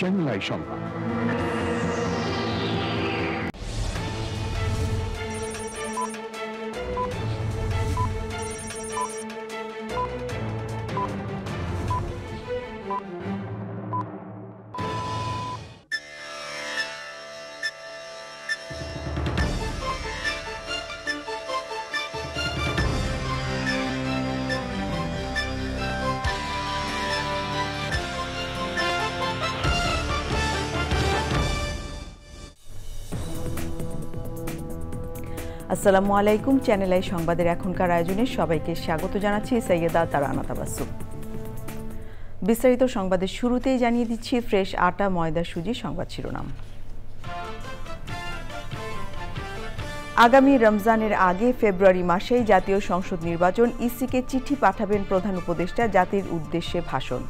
Channel I সংবাদ। আসসালামু আলাইকুম। চ্যানেল আই সংবাদের এখনকার আয়োজনে সবাইকে স্বাগত জানাচ্ছি সৈয়দা তারানা তাবাসসুম। বিস্তারিত সংবাদের শুরুতেই জানিয়ে দিচ্ছি ফ্রেশ আটা ময়দা সুজি সংবাদ শিরোনাম। আগামী রমজানের আগে ফেব্রুয়ারি মাসেই জাতীয় সংসদ নির্বাচন, ইসিকে চিঠি পাঠাবেন প্রধান উপদেষ্টা, জাতির উদ্দেশ্যে ভাষণ।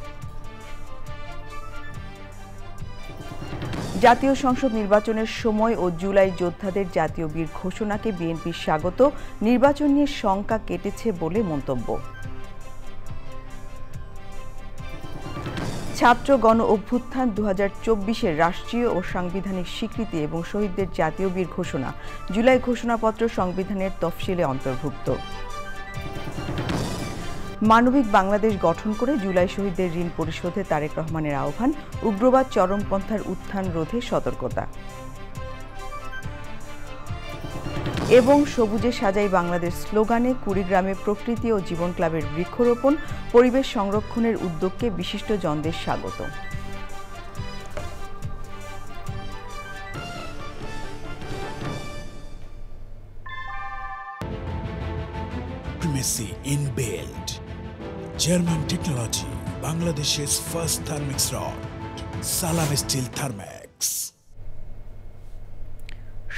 জাতীয় সংসদ নির্বাচনের সময় ও জুলাই যোদ্ধাদের জাতীয় বীর ঘোষণাকে বিএনপির স্বাগত, নির্বাচন নিয়ে শঙ্কা কেটেছে বলে মন্তব্য। ছাত্র গণ অভ্যুত্থান 2024-এর রাষ্ট্রীয় ও সাংবিধানিক স্বীকৃতি এবং শহীদদের জাতীয় বীর ঘোষণা, জুলাই ঘোষণাপত্র সংবিধানের তফসিলে অন্তর্ভুক্ত। মানবিক বাংলাদেশ গঠন করে জুলাই শহীদদের ঋণ পরিশোধে তারেক রহমানের আহ্বান, উগ্রবাদ চরমপন্থার উত্থান রোধে সতর্কতা। এবং সবুজে সাজাই বাংলাদেশ স্লোগানে কুড়িগ্রামে প্রকৃতি ও জীবন ক্লাবের বৃক্ষরোপণ, পরিবেশ সংরক্ষণের উদ্যোগকে বিশিষ্টজনদের স্বাগত। Primacy inbuilt. German technology, Bangladesh's first thermix rod, Salam Steel Thermax.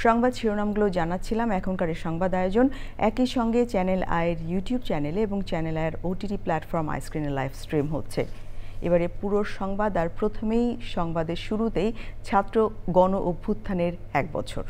সংবাদ শিরোনামগুলো জানাচ্ছিলাম। এখনকার সংবাদ আয়োজন একই সঙ্গে চ্যানেল আইয়ের ইউটিউব চ্যানেলে এবং চ্যানেল আইয়ের ওটিটি প্ল্যাটফর্ম আইস্ক্রিনে লাইভ স্ট্রিম হচ্ছে। এবারে পুরো সংবাদ, আর প্রথমেই সংবাদের শুরুতেই ছাত্র গণ অভ্যুত্থানের 1 বছর।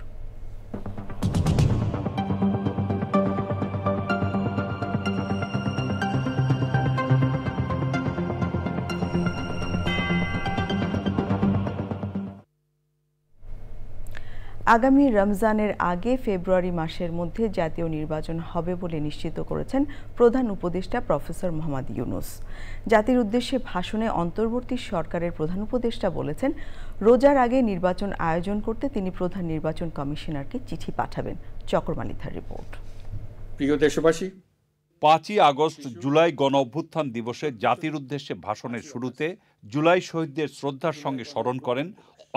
আগামী রমজানের আগে ফেব্রুয়ারি মাসের মধ্যে জাতীয় নির্বাচন হবে বলে নিশ্চিত করেছেন প্রধান উপদেষ্টা প্রফেসর মোহাম্মদ ইউনূস। জাতির উদ্দেশ্যে ভাষণে অন্তর্বর্তী সরকারের প্রধান উপদেষ্টা বলেছেন, রোজার আগে নির্বাচন আয়োজন করতে তিনি প্রধান নির্বাচন কমিশনারকে চিঠি পাঠাবেন। চক্রমালিথার রিপোর্ট। প্রিয় দেশবাসী, 5ই আগস্ট জুলাই গণ অভ্যুত্থান দিবসে জাতির উদ্দেশ্যে ভাষণের শুরুতে জুলাই শহীদদের শ্রদ্ধার সঙ্গে স্মরণ করেন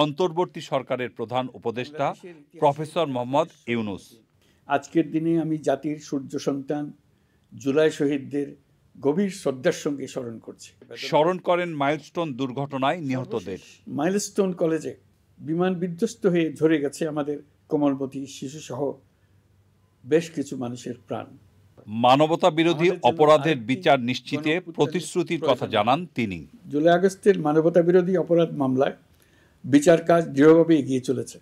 অন্তর্বর্তী সরকারের প্রধান উপদেষ্টা প্রফেসর মোহাম্মদ ইউনূস। আজকের দিনে আমি জাতির সূর্য সন্তান জুলাই শহীদদের গভীর শ্রদ্ধার সঙ্গে স্মরণ করেন মাইলস্টোন দুর্ঘটনায় নিহতদের। মাইলস্টোন কলেজে বিমান বিধ্বস্ত হয়ে ঝরে গেছে আমাদের কোমলমতি শিশুসহ বেশ কিছু মানুষের প্রাণ। মানবতা বিরোধী অপরাধের বিচার নিশ্চিতে প্রতিশ্রুতির কথা জানান তিনি। জুলাই আগস্টের মানবতা বিরোধী অপরাধ মামলায় বিচার কাজ দৃঢ়ভাবে এগিয়ে চলেছে।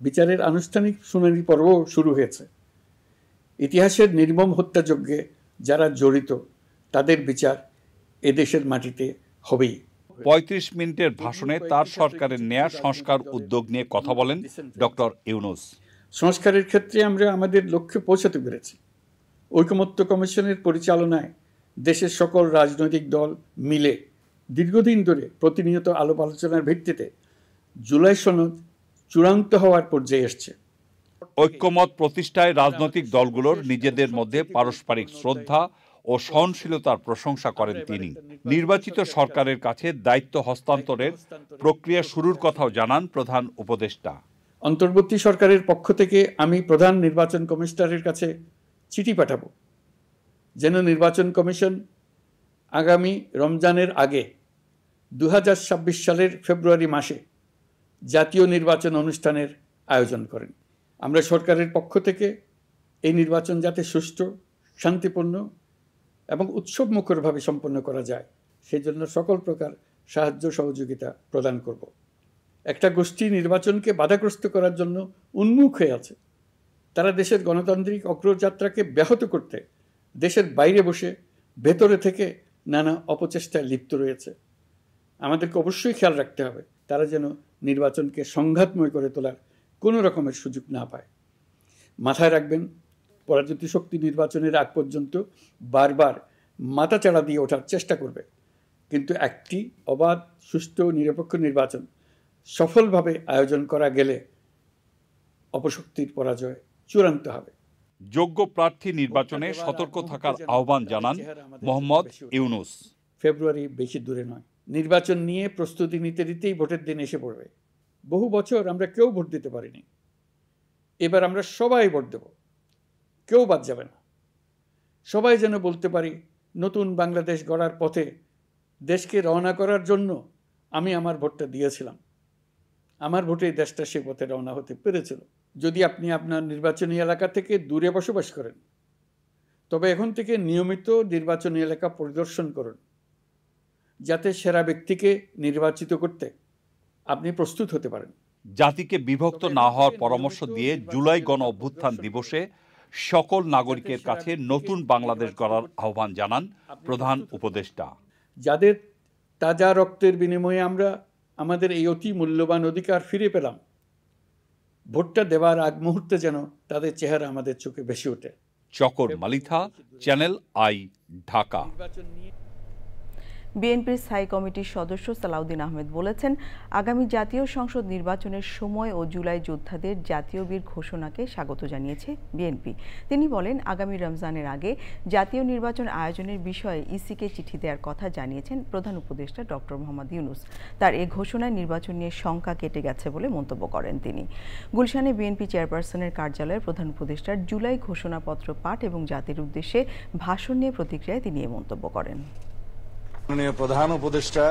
বিচারের আনুষ্ঠানিক শুনানি পর্বও শুরু হয়েছে। ইতিহাসের নির্মম হত্যাযজ্ঞে যারা জড়িত তাদের বিচার এদেশের মাটিতে হবেই। 35 মিনিটের ভাষণে তার সরকারের নেয়া সংস্কার উদ্যোগ নিয়ে কথা বলেন ডক্টর ইউনূস। সংস্কারের ক্ষেত্রে আমরা আমাদের লক্ষ্যে পৌঁছাতে পেরেছি। ঐকমত্য কমিশনের পরিচালনায় দেশের সকল রাজনৈতিক দল মিলে দীর্ঘদিন ধরে প্রতিনিয়ত আলাপ আলোচনার ভিত্তিতে জুলাই সনদ চূড়ান্ত হওয়ার পর্যায়ে এসছে। ঐক্যমত প্রতিষ্ঠায় রাজনৈতিক দলগুলোর নিজেদের মধ্যে পারস্পরিক শ্রদ্ধা ও সহনশীলতার প্রশংসা করেন তিনি। নির্বাচিত সরকারের কাছে দায়িত্ব হস্তান্তরের প্রক্রিয়া শুরুর কথাও জানান প্রধান উপদেষ্টা। অন্তর্বর্তী সরকারের পক্ষ থেকে আমি প্রধান নির্বাচন কমিশনারের কাছে চিঠি পাঠাবো, যেন নির্বাচন কমিশন আগামী রমজানের আগে 2026 সালের ফেব্রুয়ারি মাসে জাতীয় নির্বাচন অনুষ্ঠানের আয়োজন করেন। আমরা সরকারের পক্ষ থেকে এই নির্বাচন যাতে সুষ্ঠু, শান্তিপূর্ণ এবং উৎসবমুখরভাবে সম্পন্ন করা যায় সেজন্য সকল প্রকার সাহায্য সহযোগিতা প্রদান করব। একটা গোষ্ঠী নির্বাচনকে বাধাগ্রস্ত করার জন্য উন্মুখ হয়ে আছে। তারা দেশের গণতান্ত্রিক অগ্রযাত্রাকে ব্যাহত করতে দেশের বাইরে বসে ভেতরে থেকে নানা অপচেষ্টায় লিপ্ত রয়েছে। আমাদেরকে অবশ্যই খেয়াল রাখতে হবে তারা যেন নির্বাচনকে সংঘাতময় করে তোলার কোনো রকমের সুযোগ না পায়। মাথায় রাখবেন, পরাজিত শক্তি নির্বাচনের আগ পর্যন্ত বারবার মাথাচাড়া দিয়ে ওঠার চেষ্টা করবে, কিন্তু একটি অবাধ, সুষ্ঠু, নিরপেক্ষ নির্বাচন সফলভাবে আয়োজন করা গেলে অপশক্তির পরাজয় চূড়ান্ত হবে। যোগ্য প্রার্থী নির্বাচনে সতর্ক থাকার আহ্বান জানান মোহাম্মদ ইউনূস। ফেব্রুয়ারি বেশি দূরে নয়, নির্বাচন নিয়ে প্রস্তুতি নিতে নিতেই ভোটের দিন এসে পড়বে। বহু বছর আমরা কেউ ভোট দিতে পারিনি, এবার আমরা সবাই ভোট দেব, কেউ বাদ যাবে না। সবাই যেন বলতে পারি, নতুন বাংলাদেশ গড়ার পথে দেশকে রওনা করার জন্য আমি আমার ভোটটা দিয়েছিলাম, আমার ভোটেই দেশটা সে পথে রওনা হতে পেরেছিল। যদি আপনি আপনার নির্বাচনী এলাকা থেকে দূরে বসবাস করেন, তবে এখন থেকে নিয়মিত নির্বাচনী এলাকা পরিদর্শন করুন, যাতে সেরা ব্যক্তিকে নির্বাচিত করতে আপনি প্রস্তুত হতে পারেন। জাতিকে বিভক্ত না হওয়ার পরামর্শ দিয়ে জুলাই গণ অভ্যুত্থান দিবসে সকল নাগরিকের কাছে নতুন বাংলাদেশ গড়ার আহ্বান জানান প্রধান উপদেষ্টা। যাদের তাজা রক্তের বিনিময়ে আমরা আমাদের এই অতি মূল্যবান অধিকার ফিরে পেলাম, ভোটটা দেওয়ার আগ মুহূর্তে যেন তাদের চেহারা আমাদের চোখে ভেসে ওঠে। চকর মালিথা, চ্যানেল আই, ঢাকা। বিএনপির স্থায়ী কমিটির সদস্য সালাউদ্দিন আহমেদ বলেছেন, আগামী জাতীয় সংসদ নির্বাচনের সময় ও জুলাই যোদ্ধাদের জাতীয় বীর ঘোষণাকে স্বাগত জানিয়েছে বিএনপি। তিনি বলেন, আগামী রমজানের আগে জাতীয় নির্বাচন আয়োজনের বিষয়ে ইসিকে চিঠি দেওয়ার কথা জানিয়েছেন প্রধান উপদেষ্টা ডক্টর মোহাম্মদ ইউনূস। তার এ ঘোষণায় নির্বাচন নিয়ে শঙ্কা কেটে গেছে বলে মন্তব্য করেন তিনি। গুলশানে বিএনপি চেয়ারপারসনের কার্যালয়ে প্রধান উপদেষ্টার জুলাই ঘোষণাপত্র পাঠ এবং জাতির উদ্দেশ্যে ভাষণ নিয়ে প্রতিক্রিয়ায় তিনি এ মন্তব্য করেন। মাননীয় প্রধান উপদেষ্টা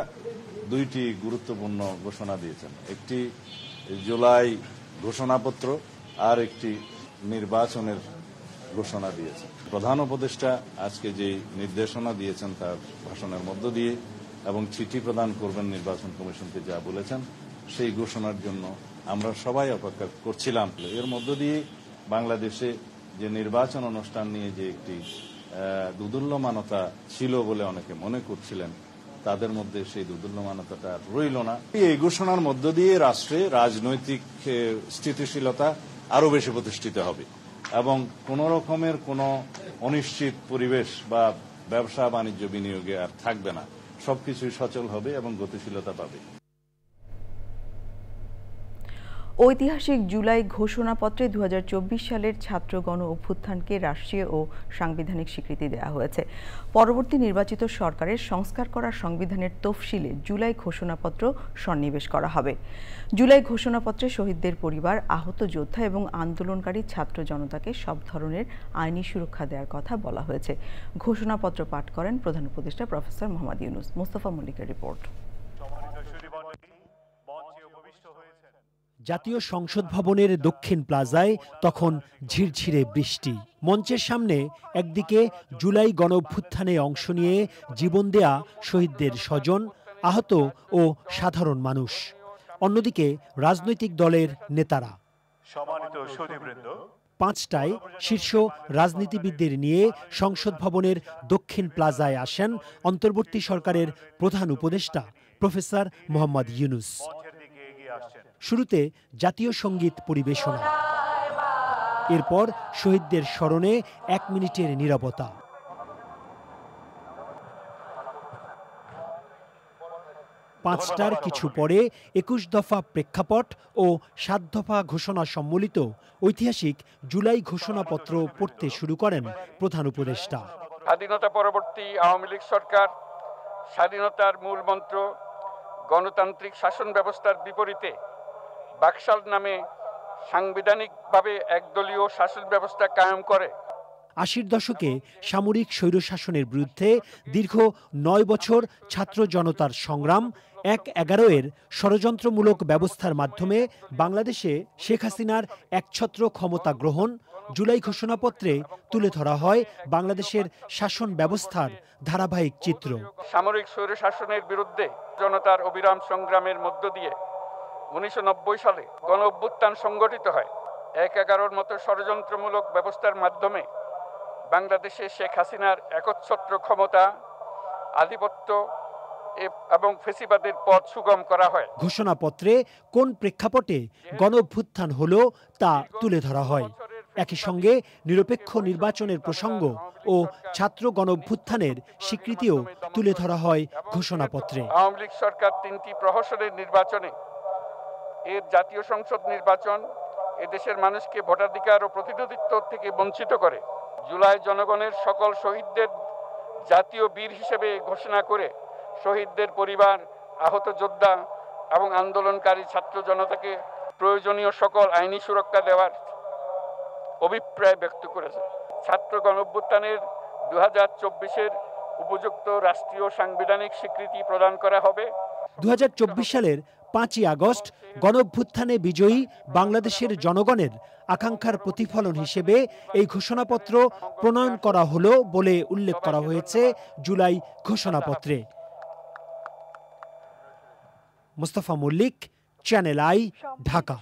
দুইটি গুরুত্বপূর্ণ ঘোষণা দিয়েছেন, একটি জুলাই ঘোষণাপত্র আর একটি নির্বাচনের ঘোষণা দিয়েছেন। প্রধান উপদেষ্টা আজকে যে নির্দেশনা দিয়েছেন তার ভাষণের মধ্য দিয়ে এবং চিঠি প্রদান করবেন নির্বাচন কমিশনকে যা বলেছেন, সেই ঘোষণার জন্য আমরা সবাই অপেক্ষা করছিলাম। এর মধ্য দিয়ে বাংলাদেশে যে নির্বাচন অনুষ্ঠান নিয়ে যে একটি দুদুল্যমানতা ছিল বলে অনেকে মনে করছিলেন, তাদের মধ্যে সেই দুদুল্যমানতাটা রইল না। এই ঘোষণার মধ্য দিয়ে রাষ্ট্রে রাজনৈতিক স্থিতিশীলতা আরো বেশি প্রতিষ্ঠিত হবে এবং কোন রকমের কোন অনিশ্চিত পরিবেশ বা ব্যবসা বাণিজ্য বিনিয়োগে আর থাকবে না, সবকিছুই সচল হবে এবং গতিশীলতা পাবে। ঐতিহাসিক জুলাই ঘোষণাপত্রে 2024 সালের ছাত্র গণ অভ্যুত্থানকে রাষ্ট্রীয় ও সাংবিধানিক স্বীকৃতি দেওয়া হয়েছে। পরবর্তী নির্বাচিত সরকারের সংস্কার করা সংবিধানের তফসিলে জুলাই ঘোষণাপত্র সন্নিবেশ করা হবে। জুলাই ঘোষণাপত্রে শহীদদের পরিবার, আহত যোদ্ধা এবং আন্দোলনকারী ছাত্র জনতাকে সব ধরনের আইনি সুরক্ষা দেওয়ার কথা বলা হয়েছে। ঘোষণাপত্র পাঠ করেন প্রধান উপদেষ্টা প্রফেসর মোহাম্মদ ইউনূস। মোস্তফা মল্লিকের রিপোর্ট। জাতীয় সংসদ ভবনের দক্ষিণ প্লাজায় তখন ঝিরঝিরে বৃষ্টি। মঞ্চের সামনে একদিকে জুলাই গণঅভ্যুত্থানে অংশ নিয়ে জীবন দেয়া শহীদদের স্বজন, আহত ও সাধারণ মানুষ, অন্যদিকে রাজনৈতিক দলের নেতারা। পাঁচটায় শীর্ষ রাজনীতিবিদদের নিয়ে সংসদ ভবনের দক্ষিণ প্লাজায় আসেন অন্তর্বর্তী সরকারের প্রধান উপদেষ্টা প্রফেসর মোহাম্মদ ইউনূস। শুরুতে জাতীয় সঙ্গীত পরিবেশনা, এরপর শহীদদের স্মরণে 1 মিনিটের নীরবতা। পাঁচটার কিছু পরে 21 দফা প্রেক্ষাপট ও 7 দফা ঘোষণা সম্বলিত ঐতিহাসিক জুলাই ঘোষণাপত্র পড়তে শুরু করেন প্রধান উপদেষ্টা। স্বাধীনতা পরবর্তী আওয়ামী লীগ সরকার স্বাধীনতার মূল মন্ত্র গণতান্ত্রিক শাসন ব্যবস্থার বিপরীতে বাকশাল নামে সাংবিধানিকভাবে একদলীয় শাসন ব্যবস্থা কায়েম করে। 80-র দশকে সামরিক স্বৈরশাসনের বিরুদ্ধে দীর্ঘ 9 বছর ছাত্র জনতার সংগ্রাম, 1/11-এর ষড়যন্ত্রমূলক ব্যবস্থার মাধ্যমে বাংলাদেশে শেখ হাসিনার একছত্র ক্ষমতা গ্রহণ, জুলাই ঘোষণাপত্রে তুলে ধরা হয় বাংলাদেশের শাসন ব্যবস্থার ধারাবাহিক চিত্র। সামরিক স্বৈরশাসনের বিরুদ্ধে জনতার অবিরাম সংগ্রামের মধ্য দিয়ে 1990 সালে গণ অভ্যুত্থান সংগঠিত হয়। 1/11-র মতো ষড়যন্ত্রমূলক ব্যবস্থার মাধ্যমে বাংলাদেশে শেখ হাসিনার একচ্ছত্র ক্ষমতা, আধিপত্য এবং ফেসিবাদের পথ সুগম করা হয়। ঘোষণাপত্রে কোন প্রেক্ষাপটে গণঅভ্যুত্থান হলো তা তুলে ধরা হয়। একই সঙ্গে নিরপেক্ষ নির্বাচনের প্রসঙ্গ ও ছাত্র গণঅভ্যুত্থানের স্বীকৃতিও তুলে ধরা হয় ঘোষণাপত্রে। আওয়ামী লীগ সরকার 3টি প্রহসনের নির্বাচনে এর জাতীয় সংসদ নির্বাচন এদেশের মানুষকে ভোটাধিকার ও প্রতিনিধিত্ব থেকে বঞ্চিত করে। জুলাই জনগণের সকল শহীদদের জাতীয় বীর হিসেবে ঘোষণা করে শহীদদের পরিবার, আহত যোদ্ধা এবং আন্দোলনকারী ছাত্র জনতাকে প্রয়োজনীয় সকল আইনি সুরক্ষা দেওয়ার অভিপ্রায় ব্যক্ত করেছে। ছাত্র গণঅভ্যুত্থানের 2024-এর উপযুক্ত রাষ্ট্রীয় সাংবিধানিক স্বীকৃতি প্রদান করা হবে। 2024 সালের 5ই আগস্ট গণঅভ্যুত্থানে বিজয়ী বাংলাদেশের জনগণের আকাঙ্ক্ষার প্রতিফলন হিসেবে এই ঘোষণাপত্র প্রণয়ন করা হলো বলে উল্লেখ করা হয়েছে জুলাই ঘোষণাপত্রে। Mustafa Mallik, Channel I, Dhaka.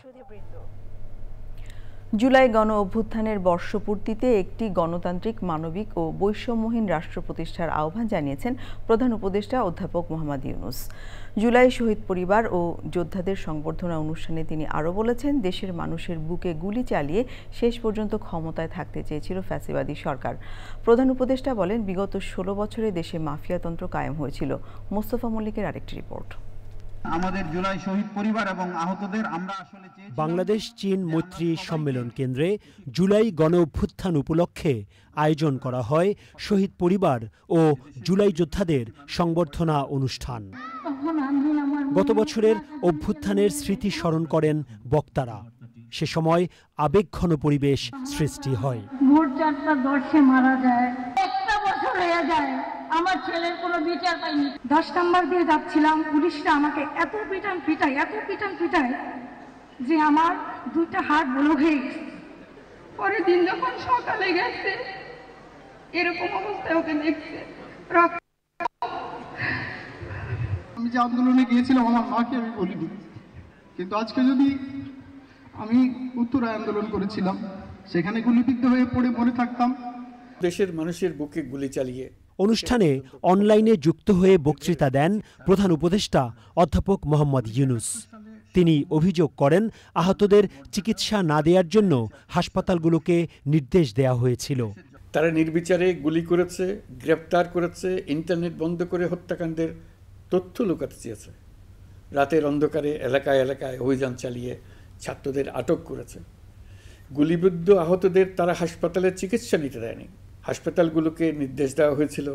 জুলাই গণ অভ্যুত্থানের বর্ষপূর্তিতে একটি গণতান্ত্রিক, মানবিক ও বৈষম্যহীন রাষ্ট্র প্রতিষ্ঠার আহ্বান জানিয়েছেন প্রধান উপদেষ্টা অধ্যাপক মোহাম্মদ ইউনূস। জুলাই শহীদ পরিবার ও যোদ্ধাদের সংবর্ধনা অনুষ্ঠানে তিনি আরও বলেছেন, দেশের মানুষের বুকে গুলি চালিয়ে শেষ পর্যন্ত ক্ষমতায় থাকতে চেয়েছিল ফ্যাসিবাদী সরকার। প্রধান উপদেষ্টা বলেন, বিগত 16 বছরে দেশে মাফিয়াতন্ত্র কায়েম হয়েছিল। মোস্তফা মল্লিকের আরেকটি রিপোর্ট। আমাদের জুলাই শহীদ পরিবার এবং আহতদের আমরা আসলে বাংলাদেশ চীন মৈত্রী সম্মেলন কেন্দ্রে জুলাই গণ অভ্যুত্থান উপলক্ষে আয়োজন করা হয় শহীদ পরিবার ও জুলাই যোদ্ধাদের সংবর্ধনা অনুষ্ঠান। গত বছরের অভ্যুত্থানের স্মৃতি স্মরণ করেন বক্তারা। সে সময় আবেগঘন পরিবেশ সৃষ্টি হয়। ভোর 4টা 10-এ মারা যায়, একটা বছর হয়ে যায়, আমার ছেলের কোনো বিচার পাইনি। 10 নাম্বার দিয়ে যাচ্ছিলাম, পুলিশরা আমাকে এত পিটান পিটায় যে আমার 2টা হাত ব্লক হয়ে গেছে। পরের দিন যখন সকালে গেছে, এরকম অবস্থায় ওকে দেখছে। আমি যে আন্দোলনে গিয়েছিলাম আমার মাকে আমি বলিনি, কিন্তু আজকে যদি আমি উত্তরায় আন্দোলন করেছিলাম, সেখানে গুলিবিদ্ধ হয়ে পড়ে মরে থাকতাম। দেশের মানুষের বুকে গুলি চালিয়ে। অনুষ্ঠানে অনলাইনে যুক্ত হয়ে বক্তৃতা দেন প্রধান উপদেষ্টা অধ্যাপক মোহাম্মদ ইউনূস। তিনি অভিযোগ করেন, আহতদের চিকিৎসা না দেওয়ার জন্য হাসপাতালগুলোকে নির্দেশ দেওয়া হয়েছিল। তারা নির্বিচারে গুলি করেছে, গ্রেপ্তার করেছে, ইন্টারনেট বন্ধ করে হত্যাকাণ্ডের তথ্য লুকাতে চেয়েছে। রাতের অন্ধকারে এলাকায় এলাকায় অভিযান চালিয়ে ছাত্রদের আটক করেছে। গুলিবিদ্ধ আহতদের তারা হাসপাতালে চিকিৎসা নিতে দেয়নি। হাসপাতালগুলোকে নির্দেশ দেওয়া হয়েছিল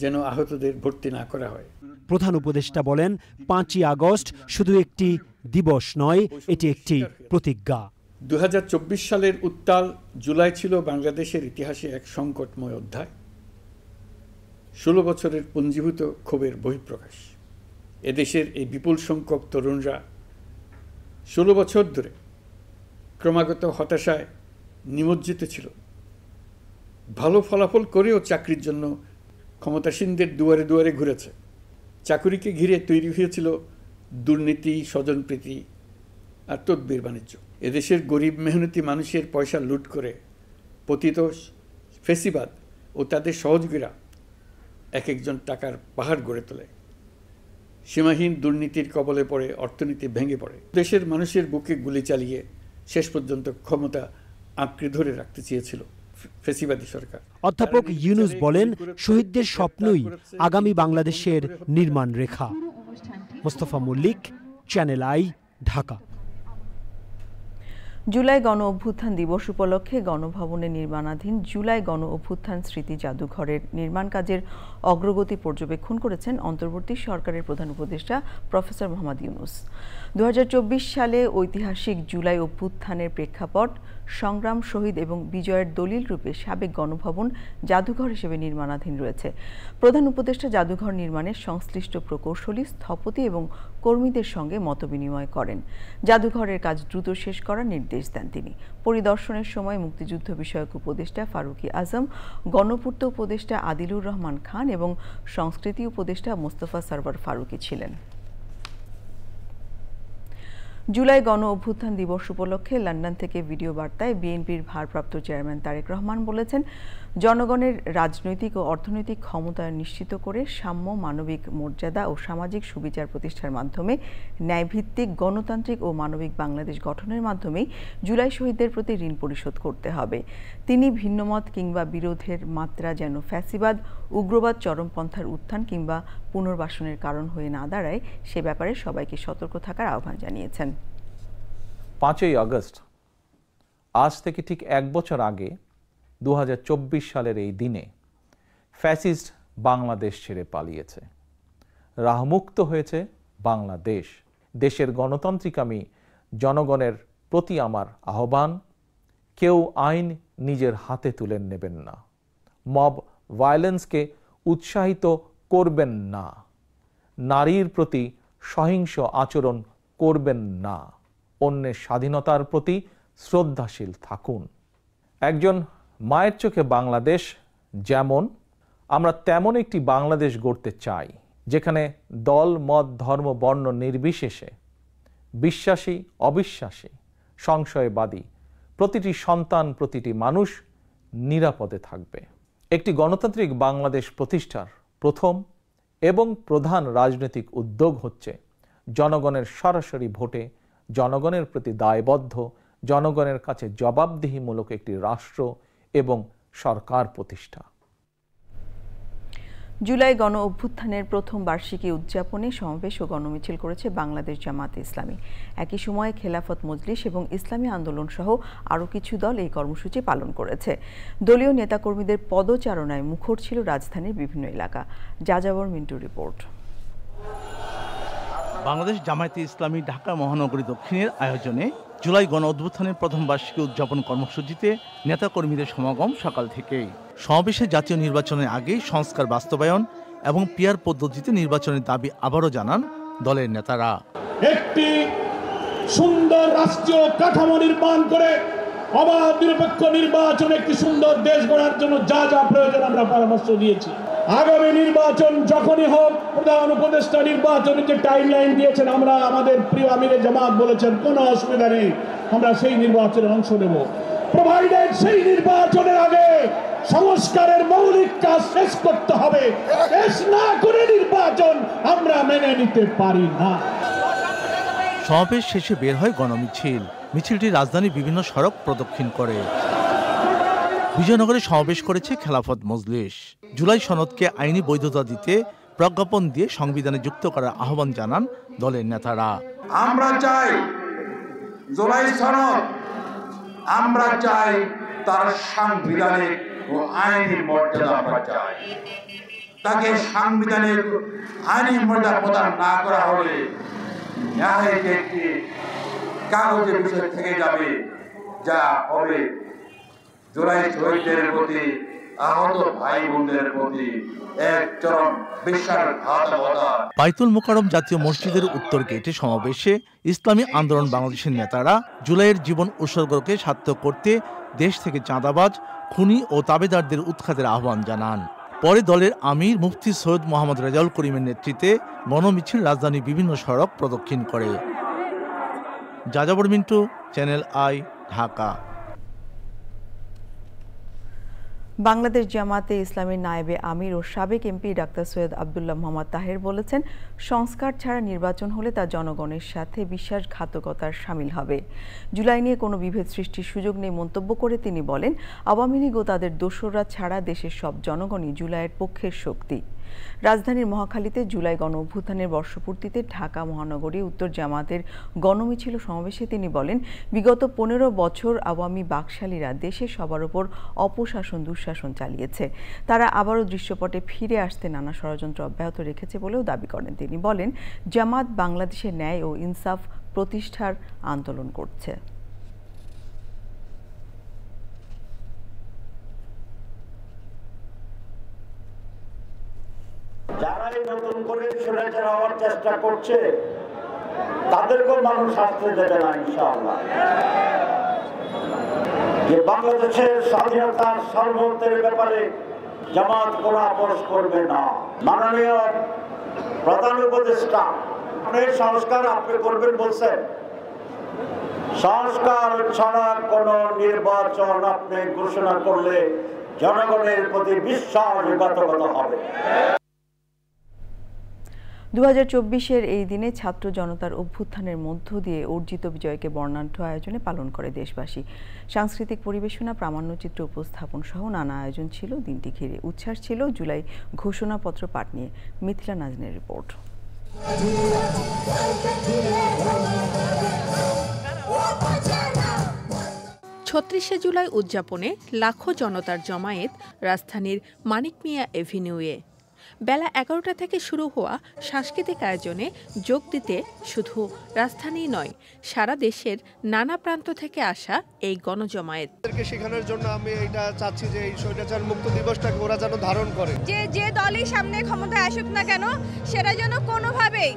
যেন আহতদের ভর্তি না করা হয়। প্রধান উপদেষ্টা বলেন, 5ই আগস্ট শুধু একটি দিবস নয়, এটি একটি প্রতিজ্ঞা। 2024 সালের উত্তাল জুলাই ছিল বাংলাদেশের ইতিহাসে এক সংকটময় অধ্যায়। 16 বছরের পুঞ্জীভূত ক্ষোভের বহিঃপ্রকাশ। এদেশের এই বিপুল সংখ্যক তরুণরা 16 বছর ধরে ক্রমাগত হতাশায় নিমজ্জিত ছিল। ভালো ফলাফল করেও চাকরির জন্য ক্ষমতাসীনদের দুয়ারে দুয়ারে ঘুরেছে। চাকুরিকে ঘিরে তৈরি হয়েছিল দুর্নীতি, স্বজনপ্রীতি আর তদবির বাণিজ্য। এদেশের গরিব মেহনতি মানুষের পয়সা লুট করে পতিত ফেসিবাদ ও তাদের সহযোগীরা এক একজন টাকার পাহাড় গড়ে তোলে। সীমাহীন দুর্নীতির কবলে পড়ে অর্থনীতি ভেঙে পড়ে। দেশের মানুষের বুকে গুলি চালিয়ে শেষ পর্যন্ত ক্ষমতা আঁকড়ে ধরে রাখতে চেয়েছিল ফেসিবাদী সরকার। অধ্যাপক ইউনূস বলেন, শহীদদের স্বপ্নই আগামী বাংলাদেশের নির্মাণ রেখা। Mostafa Mallik, Channel I, Dhaka. জুলাই গণ অভ্যুত্থান দিবস উপলক্ষে গণভবনে নির্মাণাধীন জুলাই গণ অভ্যুত্থান স্মৃতি জাদুঘরের নির্মাণ কাজের অগ্রগতি পর্যবেক্ষণ করেছেন অন্তর্বর্তী সরকারের প্রধান উপদেষ্টা প্রফেসর মোহাম্মদ ইউনূস। 2024 সালে ঐতিহাসিক জুলাই অভ্যুত্থানের প্রেক্ষাপট, সংগ্রাম, শহীদ এবং বিজয়ের দলিল রূপে সাবেক গণভবন জাদুঘর হিসেবে নির্মাণাধীন রয়েছে। প্রধান উপদেষ্টা জাদুঘর নির্মাণে সংশ্লিষ্ট প্রকৌশলী, স্থপতি এবং কর্মীদের সঙ্গে মতবিনিময় করেন। জাদুঘরের কাজ দ্রুত শেষ করার নির্দেশ দেন তিনি। পরিদর্শনের সময় মুক্তিযুদ্ধ বিষয়ক উপদেষ্টা ফারুকী আজম, গণপূর্ত উপদেষ্টা আদিলুর রহমান খান এবং সংস্কৃতি উপদেষ্টা মোস্তফা সরওয়ার ফারুকী ছিলেন। জুলাই গণ অভ্যুত্থান দিবস উপলক্ষে লন্ডন থেকে ভিডিও বার্তায় বিএনপির ভারপ্রাপ্ত চেয়ারম্যান তারেক রহমান বলেছেন, জনগণের রাজনৈতিক ও অর্থনৈতিক ক্ষমতায়ন নিশ্চিত করে সাম্য, মানবিক মর্যাদা ও সামাজিক সুবিচার প্রতিষ্ঠার মাধ্যমে ন্যায়ভিত্তিক, গণতান্ত্রিক ও মানবিক বাংলাদেশ গঠনের মাধ্যমেই জুলাই শহীদদের প্রতি ঋণ পরিশোধ করতে হবে। তিনি ভিন্নমত কিংবা বিরোধের মাত্রা যেন ফ্যাসিবাদ, উগ্রবাদ, চরমপন্থার উত্থান কিংবা পুনর্বাসনের কারণ হয়ে না দাঁড়ায় সে ব্যাপারে সবাইকে সতর্ক থাকার আহ্বান জানিয়েছেন। 5ই আগস্ট আজ থেকে ঠিক 1 বছর আগে 2024 সালের এই দিনে ফ্যাসিস্ট বাংলাদেশ ছেড়ে পালিয়েছে, রাহমুক্ত হয়েছে বাংলাদেশ। দেশের গণতান্ত্রিকামী জনগণের প্রতি আমার আহ্বান, কেউ আইন নিজের হাতে তুলে নেবেন না, মব ভায়োলেন্সকে উৎসাহিত করবেন না, নারীর প্রতি সহিংস আচরণ করবেন না, অন্যের স্বাধীনতার প্রতি শ্রদ্ধাশীল থাকুন। একজন মায়ের চোখে বাংলাদেশ যেমন, আমরা তেমন একটি বাংলাদেশ গড়তে চাই যেখানে দল, মত, ধর্ম, বর্ণ নির্বিশেষে বিশ্বাসী, অবিশ্বাসী, সংশয়বাদী প্রতিটি সন্তান, প্রতিটি মানুষ নিরাপদে থাকবে। একটি গণতান্ত্রিক বাংলাদেশ প্রতিষ্ঠার প্রথম এবং প্রধান রাজনৈতিক উদ্যোগ হচ্ছে জনগণের সরাসরি ভোটে জনগণের প্রতি দায়বদ্ধ, জনগণের কাছে জবাবদিহিমূলক একটি রাষ্ট্র এবং সরকার প্রতিষ্ঠা। জুলাই গণ অভ্যুত্থানের প্রথম বার্ষিকী উদযাপনে সমাবেশ ও গণমিছিল করেছে বাংলাদেশ জামায়াতে ইসলামী। একই সময়ে খেলাফত মজলিস এবং ইসলামী আন্দোলন সহ আরও কিছু দল এই কর্মসূচি পালন করেছে। দলীয় নেতাকর্মীদের পদচারণায় মুখর ছিল রাজধানীর বিভিন্ন এলাকা। যাযাবর মিন্টুর রিপোর্ট। বাংলাদেশ জামায়াতে ইসলামী ঢাকা মহানগরী দক্ষিণের আয়োজনে জুলাই গণ অভ্যুত্থানের প্রথম বার্ষিকী উদযাপন কর্মসূচিতে নেতাকর্মীদের সমাগম সকাল থেকেই। সমাবেশে জাতীয় নির্বাচনের আগে সংস্কার বাস্তবায়ন এবং পিয়ার পদ্ধতিতে নির্বাচনের দাবি আবারও জানান দলের নেতারা। একটি সুন্দর রাষ্ট্রীয় কাঠামো নির্মাণ করে অবাধ নিরপেক্ষ নির্বাচন, একটি সুন্দর দেশ গড়ার জন্য যা যা প্রয়োজন আমরা পরামর্শ দিয়েছি। আগামী নির্বাচন যখনই হোক, প্রধান উপদেষ্টা নির্বাচনের যে টাইমলাইন দিয়েছেন, আমরা আমাদের প্রিয় আমিরে জামাত বলেছেন কোনো অসুবিধা নেই, আমরা সেই নির্বাচনে অংশ নেব, প্রোভাইডেড সেই নির্বাচনের আগে সংস্কারের মৌলিক কাজ শেষ করতে হবে। শেষ না করে নির্বাচন আমরা মেনে নিতে পারি না। সমাবেশ শেষে বের হয় গণমিছিল। মিছিলটি রাজধানীর বিভিন্ন সড়ক প্রদক্ষিণ করে। বিজয়নগরে সমাবেশ করেছে খেলাফত মজলিস। জুলাই সনদকে আইনি বৈধতা দিতে প্রজ্ঞাপন দিয়ে সংবিধানে যুক্ত করার আহ্বান জানান দলের নেতারা। আমরা চাই জুলাই সনদ, আমরা চাই তার সাংবিধানিক ও আইনি মর্যাদা আমরা চাই। তাকে সাংবিধানিক আইনি মর্যাদা প্রদান না করা হলে ন্যায়ের একটি কাগজের বিষয় থেকে যাবে, যা হবে জুলাই শহীদদের প্রতি, আহত ভাই বোনদের প্রতি এক চরম বিশ্বাসঘাতকতা। বাইতুল মোকাররম জাতীয় মসজিদের উত্তর গেটে সমাবেশে ইসলামী আন্দোলন বাংলাদেশের নেতারা জুলাইয়ের জীবন উৎসর্গকে সার্থক করতে দেশ থেকে চাঁদাবাজ, খুনি ও তাবেদারদের উৎখাতের আহ্বান জানান। পরে দলের আমির মুফতি সৈয়দ মোহাম্মদ রেজাউল করিমের নেতৃত্বে গণমিছিল রাজধানীর বিভিন্ন সড়ক প্রদক্ষিণ করে। যাযাবর মিন্টু, চ্যানেল আই, ঢাকা। বাংলাদেশ জামায়াতে ইসলামীর নায়েবে আমির ও সাবেক এমপি ডাক্তার সৈয়দ আব্দুল্লাহ মোহাম্মদ তাহের বলেছেন, সংস্কার ছাড়া নির্বাচন হলে তা জনগণের সাথে বিশ্বাসঘাতকতার শামিল হবে। জুলাই নিয়ে কোনো বিভেদ সৃষ্টির সুযোগ নেই মন্তব্য করে তিনি বলেন, আওয়ামী লীগ ও তাদের দোসররা ছাড়া দেশের সব জনগণই জুলাইয়ের পক্ষের শক্তি। রাজধানীর মহাখালীতে জুলাই গণ অভ্যুত্থানের বর্ষপূর্তিতে ঢাকা মহানগরী উত্তর জামায়াতের গণমিছিল সমাবেশে তিনি বলেন, বিগত 15 বছর আওয়ামী বাকশালীরা দেশে সবার উপর অপশাসন, দুঃশাসন চালিয়েছে। তারা আবারও দৃশ্যপটে ফিরে আসতে নানা ষড়যন্ত্র অব্যাহত রেখেছে বলেও দাবি করেন তিনি। বলেন, জামাত বাংলাদেশে ন্যায় ও ইনসাফ প্রতিষ্ঠার আন্দোলন করছে। যারাই নতুন করে স্বৈরাচার হওয়ার চেষ্টা করছে তাদেরকেও মানুষ শাস্তি দেবে না ইনশাআল্লাহ। যে বাংলাদেশের স্বাধীনতার সার্বভৌমত্বের ব্যাপারে জামাত কোনো আপোষ করবে না। মাননীয় প্রধান উপদেষ্টা, আপনার সংস্কার আপনি করবেন বলছেন, সংস্কার ছাড়া কোন নির্বাচন আপনি ঘোষণা করলে জনগণের প্রতি বিশ্বাসঘাতকতা হবে। 2024-এর এই দিনে ছাত্র জনতার অভ্যুত্থানের মধ্য দিয়ে অর্জিত বিজয়কে বর্ণাঢ্য আয়োজনে পালন করে দেশবাসী। সাংস্কৃতিক পরিবেশনা, প্রামাণ্যচিত্র উপস্থাপন সহ নানা আয়োজন ছিল দিনটি ঘিরে। উচ্ছ্বাস ছিল জুলাই ঘোষণাপত্র পাঠ নিয়ে। মিথিলা নাজনের রিপোর্ট। ৩৬শে জুলাই উদযাপনে লাখো জনতার জমায়েত রাজধানীর মানিক মিয়া এভিনিউয়ে। বেলা ১১টা থেকে শুরু হওয়া সাংস্কৃতিক আয়োজনে যোগ দিতে শুধু রাজধানী নয়, সারা দেশের নানা প্রান্ত থেকে আসা এই গণজমায়েত। শেখানোর জন্য আমি এটা চাচ্ছি যে এই স্বৈরাচার মুক্ত দিবসটাকে ওরা যেন ধারণ করে, যে দলই সামনে ক্ষমতায় আসুক না কেন সেটা যেন কোনোভাবেই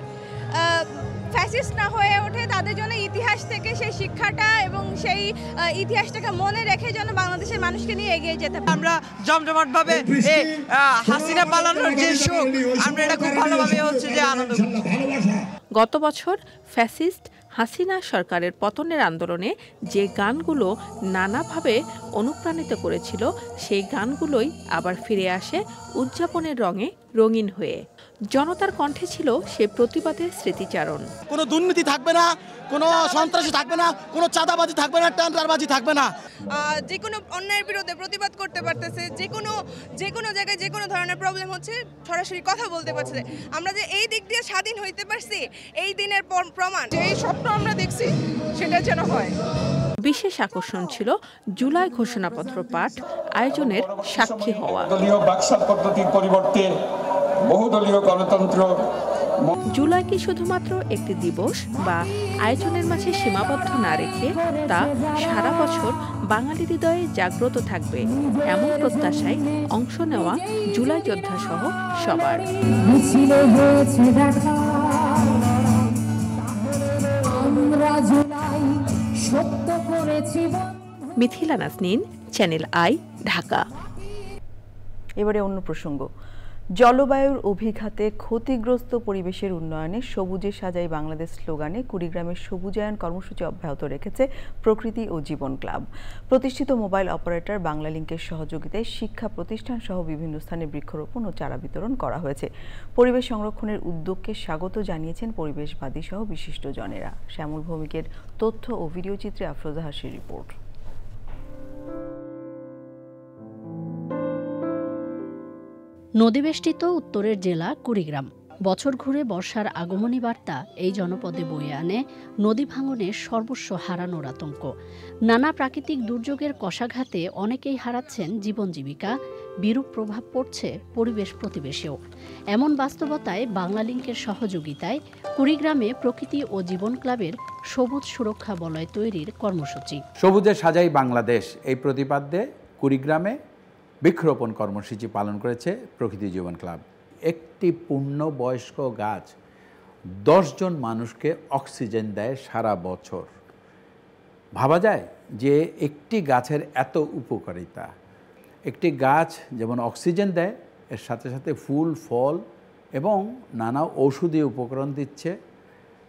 ফ্যাসিস্ট না হয়ে ওঠে। তাদের জন্য ইতিহাস থেকে সেই শিক্ষাটা এবং সেই ইতিহাসটাকে মনে রেখে যেন বাংলাদেশের মানুষকে নিয়ে এগিয়ে যেতে পারে। আমরা জমজমাটভাবে হাসিনা পালানোর যে সুখ, আমরা এটা খুব ভালোভাবে হচ্ছে যে আনন্দ। গত বছর ফ্যাসিস্ট হাসিনা সরকারের পতনের আন্দোলনে যে গানগুলো নানাভাবে অনুপ্রাণিত করেছিল, সেই গানগুলোই আবার ফিরে আসে উদযাপনের রঙে রঙিন হয়ে। জনতার কণ্ঠে ছিল সে প্রতিবাদের স্মৃতিচারণ। কোনো দুর্নীতি থাকবে না, কোনো সন্ত্রাসী থাকবে না, কোনো চাঁদাবাজি থাকবে না, টেন্ডারবাজি থাকবে না। যে কোনো অন্যায়ের বিরুদ্ধে প্রতিবাদ করতে পারতেছে, যে কোনো জায়গায় যে কোনো ধরনের প্রবলেম হচ্ছে সরাসরি কথা বলতে পারছে। আমরা যে এই দিক দিয়ে স্বাধীন হইতে পারছি, এই দিনের প্রমাণ। এই স্বপ্ন আমরা দেখছি সেটা যেন হয়। বিশেষ আকর্ষণ ছিল জুলাই ঘোষণাপত্র পাঠ আয়োজনের সাক্ষী হওয়া। দলীয় বাকশাল পদ্ধতির পরিবর্তে বহুদলীয় গণতন্ত্র। জুলাইকে শুধুমাত্র একটি দিবস বা আয়োজনের মাঝে সীমাবদ্ধ না রেখে তা সারা বছর বাঙালি হৃদয়ে জাগ্রত থাকবে, এমন প্রত্যাশায় অংশ নেওয়া জুলাই যোদ্ধা সহ সবার। Mithila Nazneen, channel I, Dhaka. এবারে অন্য প্রসঙ্গ। জলবায়ুর অভিঘাতে ক্ষতিগ্রস্ত পরিবেশের উন্নয়নে সবুজে সাজাই বাংলাদেশ স্লোগানে কুড়িগ্রামের সবুজায়ন কর্মসূচি অব্যাহত রেখেছে প্রকৃতি ও জীবন ক্লাব। প্রতিষ্ঠিত মোবাইল অপারেটর বাংলালিংকের সহযোগিতায় শিক্ষা প্রতিষ্ঠান সহ বিভিন্ন স্থানে বৃক্ষরোপণ ও চারা বিতরণ করা হয়েছে। পরিবেশ সংরক্ষণের উদ্যোগকে স্বাগত জানিয়েছেন পরিবেশবাদী সহ বিশিষ্টজনেরা। শ্যামল ভৌমিকের তথ্য ও ভিডিও চিত্রে আফরোজা হাসির রিপোর্ট। নদীবেষ্টিত উত্তরের জেলা কুড়িগ্রাম। বছর ঘুরে বর্ষার আগমনী বার্তা এই জনপদে বয়ে আনে নদী ভাঙনের সর্বস্ব হারানোর আতঙ্ক। নানা প্রাকৃতিক দুর্যোগের কষাঘাতে অনেকেই হারাচ্ছেন জীবন জীবিকা, বিরূপ প্রভাব পড়ছে পরিবেশ প্রতিবেশেও। এমন বাস্তবতায় বাংলালিংকের সহযোগিতায় কুড়িগ্রামে প্রকৃতি ও জীবন ক্লাবের সবুজ সুরক্ষা বলয় তৈরির কর্মসূচি। সবুজে সাজাই বাংলাদেশ এই প্রতিপাদ্যে কুড়িগ্রামে বৃক্ষরোপণ কর্মসূচি পালন করেছে প্রকৃতি জীবন ক্লাব। একটি পূর্ণবয়স্ক গাছ 10 জন মানুষকে অক্সিজেন দেয় সারা বছর। ভাবা যায় যে একটি গাছের এত উপকারিতা। একটি গাছ যেমন অক্সিজেন দেয়, এর সাথে সাথে ফুল, ফল এবং নানা ঔষধি উপকরণ দিচ্ছে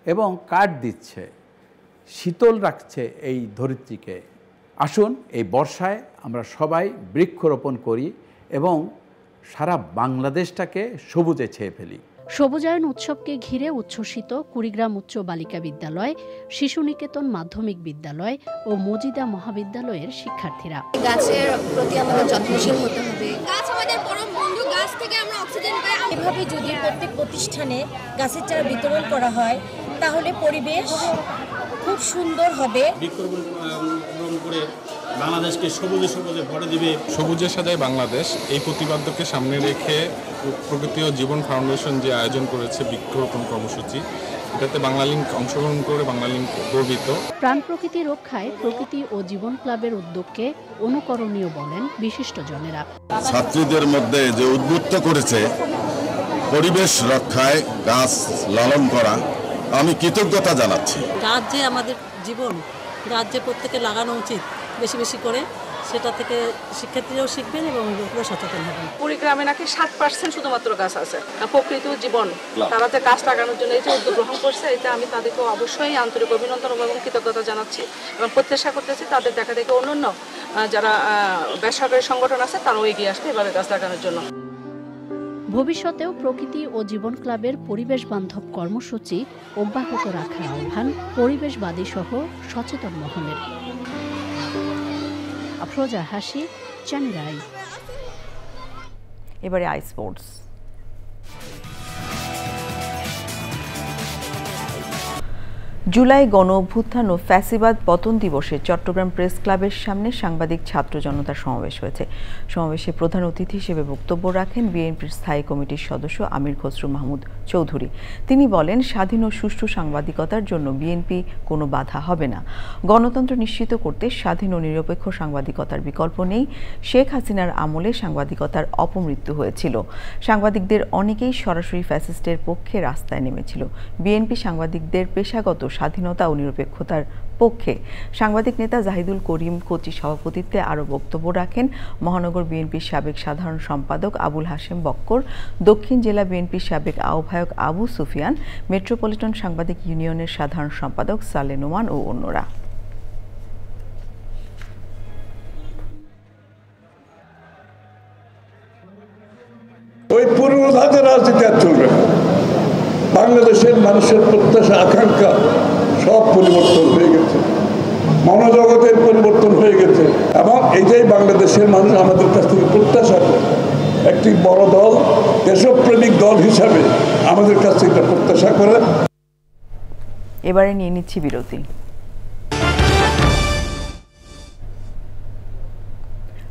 এবং কাঠ দিচ্ছে, শীতল রাখছে এই ধরিত্রীকে। আসুন এই বর্ষায় আমরা সবাই বৃক্ষরোপণ করি এবং সারা বাংলাদেশটাকে সবুজে ছেয়ে ফেলি। সবুজায়ন উৎসবকে ঘিরে উচ্ছ্বসিত কুড়িগ্রাম উচ্চ বালিকা বিদ্যালয়, শিশু নিকেতন মাধ্যমিক বিদ্যালয় ও মজিদা মহাবিদ্যালয়ের শিক্ষার্থীরা। গাছের প্রতি আমাদের যত্নশীল হতে হবে। গাছ আমাদের পরম বন্ধু, গাছ থেকে আমরা অক্সিজেন পাই। এভাবে যদি প্রত্যেক প্রতিষ্ঠানে গাছের চারা বিতরণ করা হয় তাহলে পরিবেশ খুব সুন্দর হবে। বৃক্ষরোপণ করে বাংলাদেশকে সবুজে সবুজে ভরে দিবে। সবুজে সাজাই বাংলাদেশ এই প্রতিপাদ্যকে সামনে রেখে প্রকৃতি ও জীবন ফাউন্ডেশন যে আয়োজন করেছে বৃক্ষরোপণ কর্মসূচি, এটাতে বাংলালিংক অংশগ্রহণ করে বাংলালিংক গর্বিত। প্রাণ প্রকৃতি রক্ষায় প্রকৃতি ও জীবন ক্লাবের উদ্যোগকে অনুকরণীয় বলেন বিশিষ্টজনেরা। ছাত্রীদের মধ্যে যে উদ্বুদ্ধ করেছে পরিবেশ রক্ষায় গাছ লালন করা, আমি কৃতজ্ঞতা জানাচ্ছি। গাছ যে আমাদের জীবন, গাছ যে প্রত্যেকে লাগানো উচিত বেশি বেশি করে, সেটা থেকে শিক্ষার্থীরাও শিখবেন এবং পুরো সচেতন হবেন। কুড়িগ্রামে নাকি 7% শুধুমাত্র গাছ আছে। প্রকৃতি ও জীবন, তারা যে গাছ লাগানোর জন্য এই যে উদ্যোগ গ্রহণ করছে, এটা আমি তাদেরকে অবশ্যই আন্তরিক অভিনন্দন এবং কৃতজ্ঞতা জানাচ্ছি এবং প্রত্যাশা করতেছি তাদের দেখা দেখে অন্যান্য যারা বেসরকারি সংগঠন আছে তারাও এগিয়ে আসবে এভাবে গাছ লাগানোর জন্য। ভবিষ্যতেও প্রকৃতি ও জীবন ক্লাবের পরিবেশ বান্ধব কর্মসূচি অব্যাহত রাখার আহ্বান পরিবেশবাদী সহ সচেতন মহলের। আফরোজা হাসি, চ্যানেল আই। এবারে আই স্পোর্টস। জুলাই গণ অভ্যুত্থান ও ফ্যাসিবাদ পতন দিবসে চট্টগ্রাম প্রেস ক্লাবের সামনে সাংবাদিক ছাত্র জনতার সমাবেশ হয়েছে। সমাবেশে প্রধান অতিথি হিসেবে বক্তব্য রাখেন বিএনপির স্থায়ী কমিটির সদস্য আমির খসরু মাহমুদ চৌধুরী। তিনি বলেন, স্বাধীন ও সুষ্ঠু সাংবাদিকতার জন্য বিএনপি কোনো বাধা হবে না। গণতন্ত্র নিশ্চিত করতে স্বাধীন ও নিরপেক্ষ সাংবাদিকতার বিকল্প নেই। শেখ হাসিনার আমলে সাংবাদিকতার অপমৃত্যু হয়েছিল। সাংবাদিকদের অনেকেই সরাসরি ফ্যাসিস্টের পক্ষে রাস্তায় নেমেছিল। বিএনপি সাংবাদিকদের পেশাগত স্বাধীনতা ও নিরপেক্ষতার পক্ষে। সাংবাদিক নেতা জাহিদুল করিম কোচির সভাপতিত্বে আরও বক্তব্য রাখেন মহানগর বিএনপির সাবেক সাধারণ সম্পাদক আবুল হাশেম বক্কর, দক্ষিণ জেলা বিএনপির সাবেক আহ্বায়ক আবু সুফিয়ান, মেট্রোপলিটন সাংবাদিক ইউনিয়নের সাধারণ সম্পাদক সালে নোমান ও অন্যরা। ওই পূর্বধাতের রাজনীতি আর চলবে না। বাংলাদেশের মানুষের প্রত্যাশা আকাঙ্ক্ষা সব পরিবর্তন হয়ে গেছে, মনোজগতের পরিবর্তন হয়ে গেছে এবং এটাই বাংলাদেশের মানুষ আমাদের কাছ থেকে প্রত্যাশা করে। একটি বড় দল, দেশপ্রেমিক দল হিসাবে আমাদের কাছ থেকে প্রত্যাশা করে। এবারে নিয়ে নিচ্ছি বিরতি।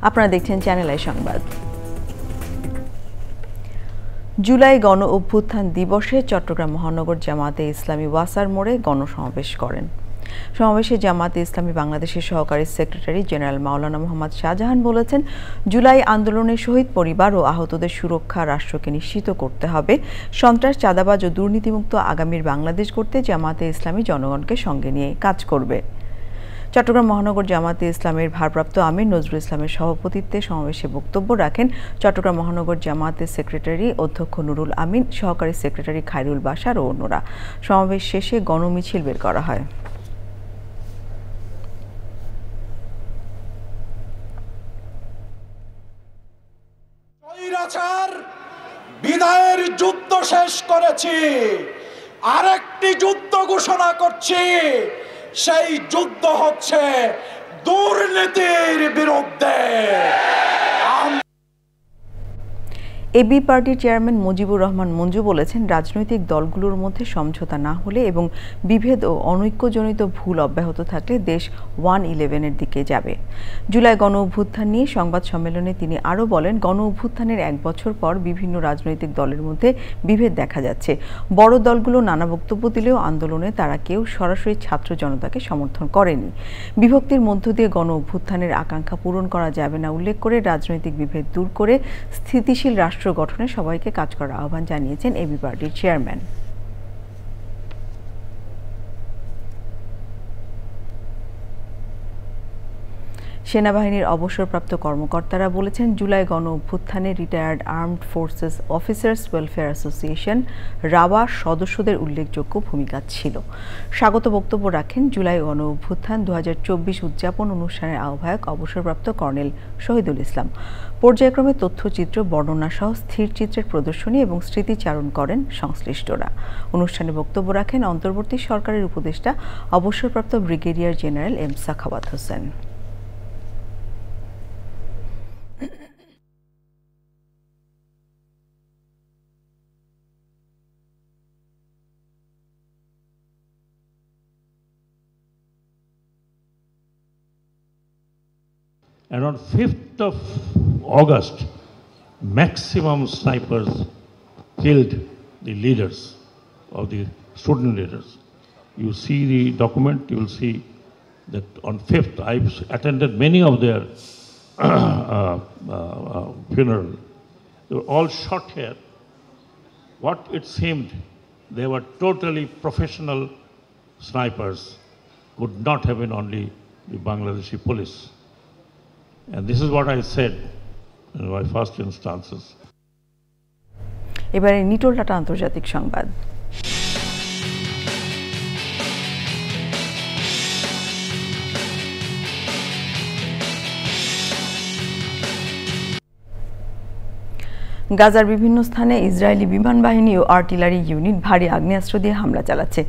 আপনারা দেখছেন চ্যানেল আই সংবাদ। জুলাই গণ অভ্যুত্থান দিবসে চট্টগ্রাম মহানগর জামায়াতে ইসলামী ওয়াসার মোড়ে গণসমাবেশ করেন। সমাবেশে জামায়াতে ইসলামী বাংলাদেশের সহকারী সেক্রেটারি জেনারেল মাওলানা মোহাম্মদ শাহজাহান বলেছেন, জুলাই আন্দোলনের শহীদ পরিবার ও আহতদের সুরক্ষা রাষ্ট্রকে নিশ্চিত করতে হবে। সন্ত্রাস, চাঁদাবাজ ও দুর্নীতিমুক্ত আগামীর বাংলাদেশ করতে জামায়াতে ইসলামী জনগণকে সঙ্গে নিয়ে কাজ করবে। চট্টগ্রাম মহানগর জামায়াতে ইসলামের ভারপ্রাপ্ত আমির নজরুল ইসলামের সভাপতিত্বে সমাবেশে বক্তব্য রাখেন চট্টগ্রাম মহানগর জামায়াতের সেক্রেটারি অধ্যক্ষ নুরুল আমিন, সহকারী সেক্রেটারি খায়রুল বাশার ও অন্যরা। সমাবেশ শেষে গণমিছিল বের করা হয়। বিদায়ের যুদ্ধ শেষ করেছি, আরেকটি যুদ্ধ ঘোষণা করছি। সেই যুদ্ধ হচ্ছে দুর্নীতির বিরুদ্ধে। এবি পার্টির চেয়ারম্যান মুজিবুর রহমান মঞ্জু বলেছেন, রাজনৈতিক দলগুলোর মধ্যে সমঝোতা না হলে এবং বিভেদ ও অনৈক্যজনিত ভুল অব্যাহত থাকলে দেশ 1-11-এর দিকে যাবে। জুলাই গণ অভ্যুত্থান নিয়ে সংবাদ সম্মেলনে তিনি আরও বলেন, গণ অভ্যুত্থানের 1 বছর পর বিভিন্ন রাজনৈতিক দলের মধ্যে বিভেদ দেখা যাচ্ছে। বড় দলগুলো নানা বক্তব্য দিলেও আন্দোলনে তারা কেউ সরাসরি ছাত্র জনতাকে সমর্থন করেনি। বিভক্তির মধ্য দিয়ে গণ অভ্যুত্থানের আকাঙ্ক্ষা পূরণ করা যাবে না উল্লেখ করে রাজনৈতিক বিভেদ দূর করে স্থিতিশীল রাষ্ট্র গঠনে সবাইকে কাজ করার আহ্বান জানিয়েছেন এবি পার্টির চেয়ারম্যান। সেনাবাহিনীর অবসরপ্রাপ্ত কর্মকর্তারা বলেছেন, জুলাই গণ অভ্যুত্থানে retired armed forces officers welfare association rava সদস্যদের উল্লেখযোগ্য ভূমিকা ছিল। স্বাগত বক্তব্য রাখেন জুলাই গণ অভ্যুত্থান 2024 উদযাপন অনুষ্ঠানের আহ্বায়ক অবসরপ্রাপ্ত কর্নেল শহীদুল ইসলাম। পর্যায়ক্রমে তথ্যচিত্র, বর্ণনা সহ স্থির চিত্রের প্রদর্শনী এবং স্মৃতিচারণ করেন সংশ্লিষ্টরা। অনুষ্ঠানে বক্তব্য রাখেন অন্তর্বর্তী সরকারের উপদেষ্টা অবসরপ্রাপ্ত brigadier general M Sakhawat Hossain. And on 5th of August, maximum snipers killed the leaders of the student leaders. You see the document, you will see that on 5th, I've attended many of their funeral. They were all shot here. What it seemed, they were totally professional snipers, could not have been only the Bangladeshi police. And this is what I said in my first instances. এবারে নিটোল tata আন্তর্জাতিক সংবাদ। গাজার বিভিন্ন স্থানে Israeli বিমান বাহিনী ও artillery unit ভারী আগ্নেয়াস্ত্র দিয়ে হামলা চালাচ্ছে।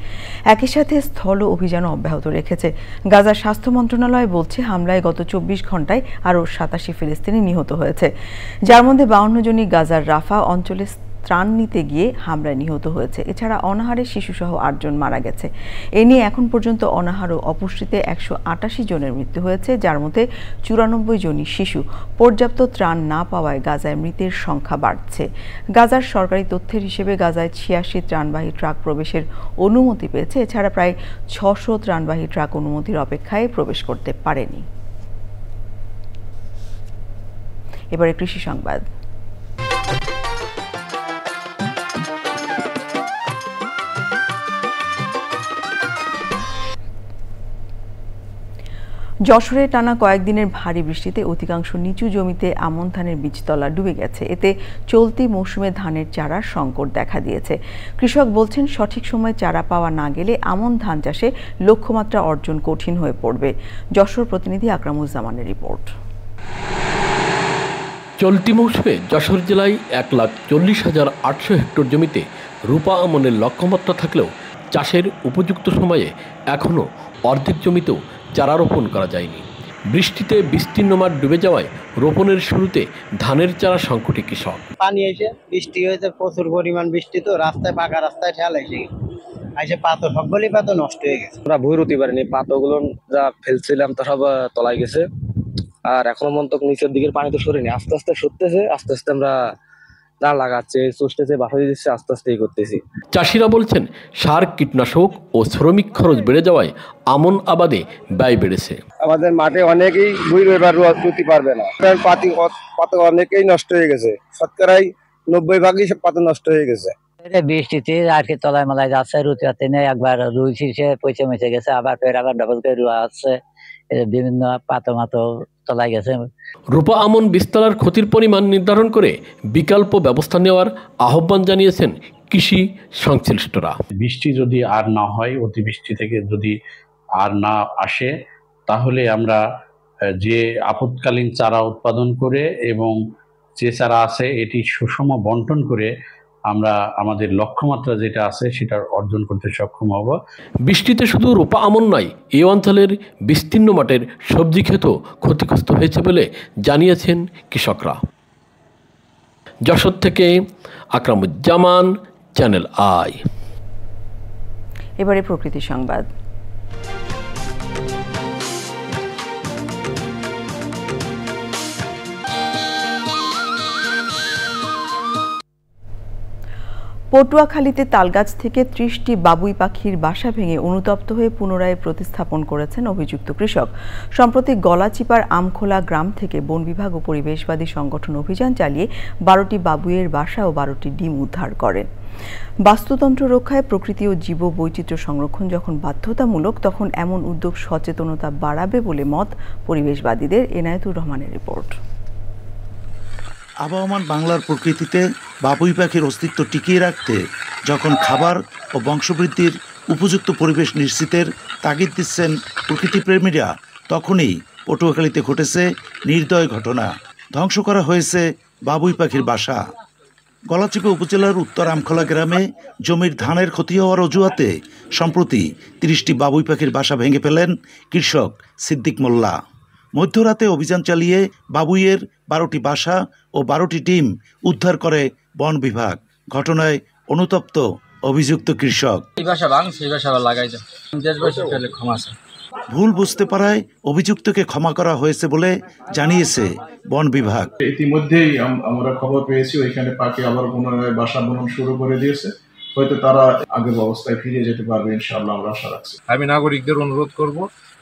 একই সাথে স্থল অভিযানও অব্যাহত রেখেছে। গাজার স্বাস্থ্য মন্ত্রণালয় বলছে হামলায় গত 24 ঘন্টায় আরও 87 ফিলিস্তিনি নিহত হয়েছে, যার মধ্যে 52 জনই গাজার রাফা অঞ্চলে ত্রাণ নিতে গিয়ে হামলায় নিহত হয়েছে। এছাড়া অনাহারে শিশুসহ 8 জন মারা গেছে। এ নিয়ে এখন পর্যন্ত অনাহার ও অপুষ্টিতে 188 জনের মৃত্যু হয়েছে, যার মধ্যে 94 জনই শিশু। পর্যাপ্ত ত্রাণ না পাওয়ায় গাজায় মৃতের সংখ্যা বাড়ছে। গাজার সরকারি তথ্যের হিসেবে গাজায় 86 ত্রাণবাহী ট্রাক প্রবেশের অনুমতি পেয়েছে। এছাড়া প্রায় 600 ত্রাণবাহী ট্রাক অনুমতির অপেক্ষায় প্রবেশ করতে পারেনি। এবারে কৃষি সংবাদ। যশোরে টানা কয়েকদিনের ভারী বৃষ্টিতে অধিকাংশ নিচু জমিতে আমন ধানের বীজতলা ডুবে গেছে। এতে চলতি মৌসুমে ধানের চারার সংকট দেখা দিয়েছে। কৃষক বলছেন, সঠিক সময়ে চারা পাওয়া না গেলে আমন ধান চাষে লক্ষ্যমাত্রা অর্জন কঠিন হয়ে পড়বে। যশোর প্রতিনিধি আকরামুজ্জামানের রিপোর্ট। চলতি মৌসুমে যশোর জেলায় 1,40,800 হেক্টর জমিতে রূপা আমনের লক্ষ্যমাত্রা থাকলেও চাষের উপযুক্ত সময়ে এখনও অর্ধেক জমিতেও চারা রোপণ করা যায়নি। বৃষ্টিতে বিস্তীর্ণ মাঠ ডুবে যাওয়ায় রোপণের শুরুতে ধানের চারা সংকটে কৃষক। পানি এসে বৃষ্টি হয়েছে, প্রচুর পরিমাণ বৃষ্টি, তো রাস্তায় পাকা রাস্তায় ঠেল এসে পাথর সবগুলি পাথর নষ্ট হয়ে গেছে। আমরা ভুঁই রুতে পারিনি, পাথরগুলো যা ফেলছিলাম তা সব তলায় গেছে। আর এখনো মন তো নিচের দিকের পানি তো সরেনি, আস্তে আস্তে সরতেছে। আস্তে আস্তে আমরা ধান লাগাচ্ছে, চষতেছে, বাসা দিচ্ছে, আস্তে আস্তে করতেছি। চাষিরা বলছেন, সার, কীটনাশক ও শ্রমিক খরচ বেড়ে যাওয়ায় আমন আবাদে ব্যয় বেড়েছে। আমাদের মাঠে অনেকেই ভুঁই এবার রুতে পারবে না, কারণ পাতা অনেকেই নষ্ট হয়ে গেছে। শতকরাই 90% সব পাতা নষ্ট হয়ে গেছে। বৃষ্টিতে আর কি তলায় মালায় যাচ্ছে, রুতে পারতে নেই। একবার রুই ছিঁড়ে পচে মেচে গেছে, আবার ফের আবার ডবল করে রুয়া আসছে, বিভিন্ন পাতা মাতো তলায় গেছে। রূপা আমন বীজতলার ক্ষতির পরিমাণ নির্ধারণ করে বিকল্প ব্যবস্থা নেওয়ার আহ্বান জানিয়েছেন কৃষি সংশ্লিষ্টরা। বৃষ্টি যদি আর না হয়, অতিবৃষ্টি থেকে যদি আর না আসে, তাহলে আমরা যে আপৎকালীন চারা উৎপাদন করে এবং যে চারা আছে এটি সুষম বন্টন করে আমরা আমাদের লক্ষ্যমাত্রা যেটা আছে সেটা অর্জন করতে সক্ষম হব। বৃষ্টিতে শুধু রূপা আমন নয়, এই অঞ্চলের বিস্তীর্ণ মাঠের সবজি ক্ষেতও ক্ষতিগ্রস্ত হয়েছে বলে জানিয়েছেন কৃষকরা। যশোর থেকে আকরামুজ্জামান, চ্যানেল আই। এবারে প্রকৃতি সংবাদ। পটুয়াখালীতে তালগাছ থেকে 30টি বাবুই পাখির বাসা ভেঙে অনুতপ্ত হয়ে পুনরায় প্রতিস্থাপন করেছেন অভিযুক্ত কৃষক। সম্প্রতি গলাচিপার আমখোলা গ্রাম থেকে বন বিভাগ ও পরিবেশবাদী সংগঠন অভিযান চালিয়ে 12টি বাবুইয়ের বাসা ও 12টি ডিম উদ্ধার করেন। বাস্তুতন্ত্র রক্ষায় প্রকৃতি ও জীব বৈচিত্র্য সংরক্ষণ যখন বাধ্যতামূলক, তখন এমন উদ্যোগ সচেতনতা বাড়াবে বলে মত পরিবেশবাদীদের। এনায়েতুর রহমানের রিপোর্ট। আবহমান বাংলার প্রকৃতিতে বাবুই পাখির অস্তিত্ব টিকিয়ে রাখতে যখন খাবার ও বংশবৃদ্ধির উপযুক্ত পরিবেশ নিশ্চিতের তাগিদ দিচ্ছেন প্রকৃতিপ্রেমীরা, তখনই পটুয়াখালীতে ঘটেছে নির্দয় ঘটনা। ধ্বংস করা হয়েছে বাবুই পাখির বাসা। গলাচিপা উপজেলার উত্তর আমখোলা গ্রামে জমির ধানের ক্ষতি হওয়ার অজুহাতে সম্প্রতি 30টি বাবুই পাখির বাসা ভেঙে ফেলেন কৃষক সিদ্দিক মোল্লা। মধ্যরাতে অভিযান চালিয়ে বাবুইয়ের 12টি বাসা ও 12টি ডিম উদ্ধার করে বন বিভাগ। ঘটনায় অনুতপ্ত অভিযুক্ত কৃষক। ভুল বুঝতে পারায় অভিযুক্তকে ক্ষমা করা হয়েছে বলে জানিয়েছে বন বিভাগ। ইতিমধ্যেই আমরা খবর পেয়েছি ওইখানে পাখি আবার পুনরায় বাসা বুনন শুরু করে দিয়েছে। হয়তো তারা আগের অবস্থায় ফিরে যেতে পারবে, ইনশাআল্লাহ আমরা আশা রাখছি। আমি নাগরিকদের অনুরোধ করব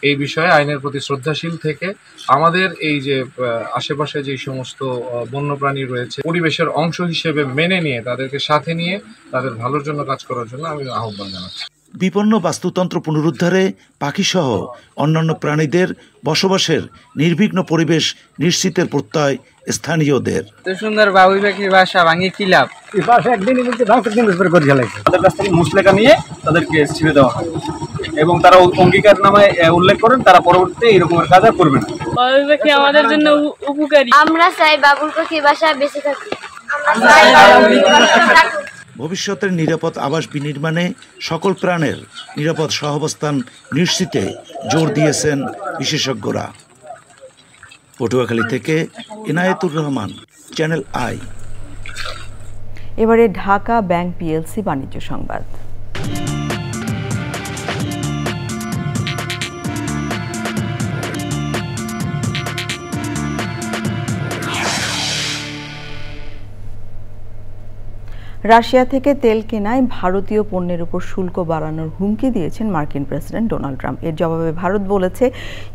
এই বিষয়ে আইনের প্রতি শ্রদ্ধাশীল থেকে আমাদের এই যে আশেপাশে যে সমস্ত বন্যপ্রাণী রয়েছে পরিবেশের অংশ হিসেবে মেনে নিয়ে তাদেরকে সাথে নিয়ে তাদের ভালোর জন্য কাজ করার জন্য আমি আহ্বান জানাচ্ছি। বিপন্ন বাস্তুতন্ত্র পুনরুদ্ধারে পাখিসহ অন্যান্য প্রাণীদের বসবাসের নির্বিঘ্ন পরিবেশ নিশ্চিতের প্রত্যয় স্থানীয়দের। সুন্দর বাবুই পাখির বাসা ভাঙি কি লাভ? একদিনই বলতে করে ফেলাইছে। তাদের কাছ থেকে মুসলেখা নিয়ে তাদেরকে ছেড়ে দেওয়া হয় এবং তারা অঙ্গীকার নামায় উল্লেখ করেন তারা পরবর্তীতে এরকমের কাজ আর করবে না। বাবুই পাখি আমাদের জন্য উপকারী। আমরা চাই বাবুই পাখির বাসায় বেঁচে থাকি। ভবিষ্যতের নিরাপদ আবাস বিনির্মাণে সকল প্রাণের নিরাপদ সহাবস্থান নিশ্চিতে জোর দিয়েছেন বিশেষজ্ঞরা। পটুয়াখালী থেকে ইনায়েতুর রহমান, চ্যানেল আই। এবারে ঢাকা ব্যাংক পিএলসি বাণিজ্য সংবাদ। রাশিয়া থেকে তেল কেনায় ভারতীয় পণ্যের উপর শুল্ক বাড়ানোর হুমকি দিয়েছেন মার্কিন প্রেসিডেন্ট ডোনাল্ড ট্রাম্প। এর জবাবে ভারত বলেছে,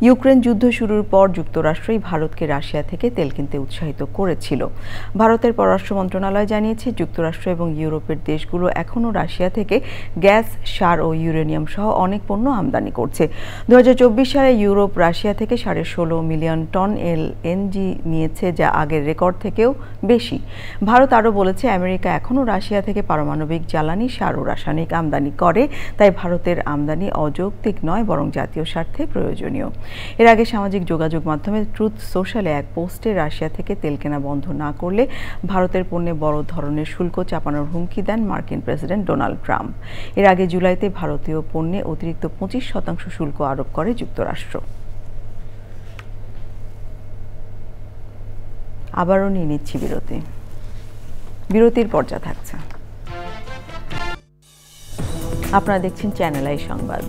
ইউক্রেন যুদ্ধ শুরুর পর যুক্তরাষ্ট্রই ভারতকে রাশিয়া থেকে তেল কিনতে উৎসাহিত করেছিল। ভারতের পররাষ্ট্র মন্ত্রণালয় জানিয়েছে, যুক্তরাষ্ট্র এবং ইউরোপের দেশগুলো এখনও রাশিয়া থেকে গ্যাস, সার ও ইউরেনিয়াম সহ অনেক পণ্য আমদানি করছে। 2024 সালে ইউরোপ রাশিয়া থেকে 16.5 মিলিয়ন টন এলএনজি নিয়েছে, যা আগের রেকর্ড থেকেও বেশি। ভারত আরও বলেছে, আমেরিকা এখনও রাশিয়া থেকে পারমাণবিক জ্বালানি, সার ও রাসায়নিক আমদানি করে, তাই ভারতের আমদানি অযৌক্তিক নয়, বরং জাতীয় স্বার্থে প্রয়োজনীয়। এর আগে সামাজিক যোগাযোগ মাধ্যমে ট্রুথ সোশ্যালে এক পোস্টে রাশিয়া থেকে তেল কেনা বন্ধ না করলে ভারতের পণ্যে বড় ধরনের শুল্ক চাপানোর হুমকি দেন মার্কিন প্রেসিডেন্ট ডোনাল্ড ট্রাম্প। এর আগে জুলাইতে ভারতীয় পণ্যে অতিরিক্ত 25% শুল্ক আরোপ করে যুক্তরাষ্ট্র। আবারও নিয়ে নিচ্ছি বিরতির পর্যায়ে থাকছে। আপনারা দেখছেন চ্যানেল আই সংবাদ।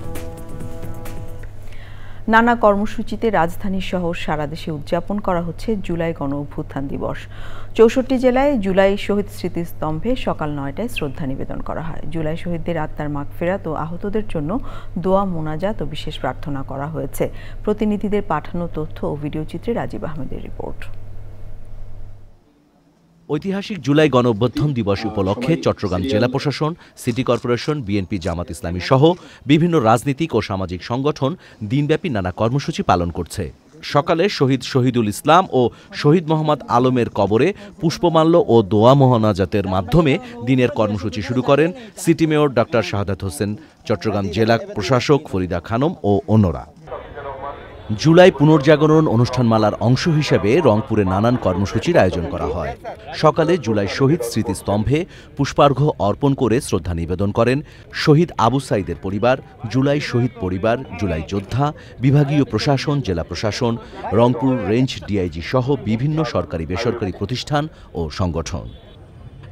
নানা কর্মসূচিতে রাজধানী সহ সারা দেশে উদযাপন করা হচ্ছে জুলাই গণ অভ্যুত্থান দিবস। 64 জেলায় জুলাই শহীদ স্মৃতিস্তম্ভে সকাল 9টায় শ্রদ্ধা নিবেদন করা হয়। জুলাই শহীদদের আত্মার মাগফিরাত ও আহতদের জন্য দোয়া, মোনাজাত ও বিশেষ প্রার্থনা করা হয়েছে। প্রতিনিধিদের পাঠানো তথ্য ও ভিডিও চিত্রে রাজীব আহমেদের রিপোর্ট। ঐতিহাসিক জুলাই গণ অভ্যুত্থান দিবস উপলক্ষে চট্টগ্রাম জেলা প্রশাসন, city corporation, BNP, Jamaat Islami সহ বিভিন্ন রাজনৈতিক ও সামাজিক সংগঠন দিনব্যাপী নানা কর্মসূচি পালন করছে। সকালে শহীদ শহীদুল ইসলাম ও শহীদ মোহাম্মদ আলমের কবরে পুষ্পমাল্য ও দোয়া মোনাজাতের মাধ্যমে দিনের কর্মসূচি শুরু করেন city mayor doctor Shahadat Hossain, Chittagong জেলা প্রশাসক ফরিদা খানম ও অন্যরা। জুলাই পুনর্জাগরণ অনুষ্ঠানমালার অংশ হিসেবে রংপুরে নানান কর্মসূচির আয়োজন করা হয়। সকালে জুলাই শহীদ স্মৃতিস্তম্ভে পুষ্পার্ঘ্য অর্পণ করে শ্রদ্ধা নিবেদন করেন শহীদ আবু সাইদের পরিবার, জুলাই শহীদ পরিবার, জুলাই যোদ্ধা, বিভাগীয় প্রশাসন, জেলা প্রশাসন, রংপুর রেঞ্জ ডিআইজি সহ বিভিন্ন সরকারি বেসরকারি প্রতিষ্ঠান ও সংগঠন।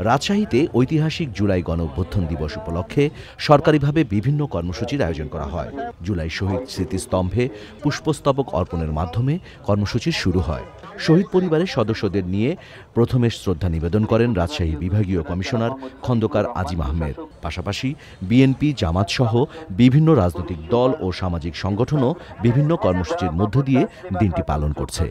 রাজশাহীতে ঐতিহাসিক জুলাই গণ অভ্যুত্থান দিবস উপলক্ষে সরকারিভাবে বিভিন্ন কর্মসূচির আয়োজন করা হয়। জুলাই শহীদ স্মৃতিস্তম্ভে পুষ্পস্তবক অর্পণের মাধ্যমে কর্মসূচি শুরু হয়। শহীদ পরিবারের সদস্যদের নিয়ে প্রথমে শ্রদ্ধা নিবেদন করেন রাজশাহী বিভাগীয় কমিশনার খন্দকার আজিম আহমেদ। পাশাপাশি বিএনপি, জামাত সহ বিভিন্ন রাজনৈতিক দল ও সামাজিক সংগঠনও বিভিন্ন কর্মসূচির মধ্য দিয়ে দিনটি পালন করছে।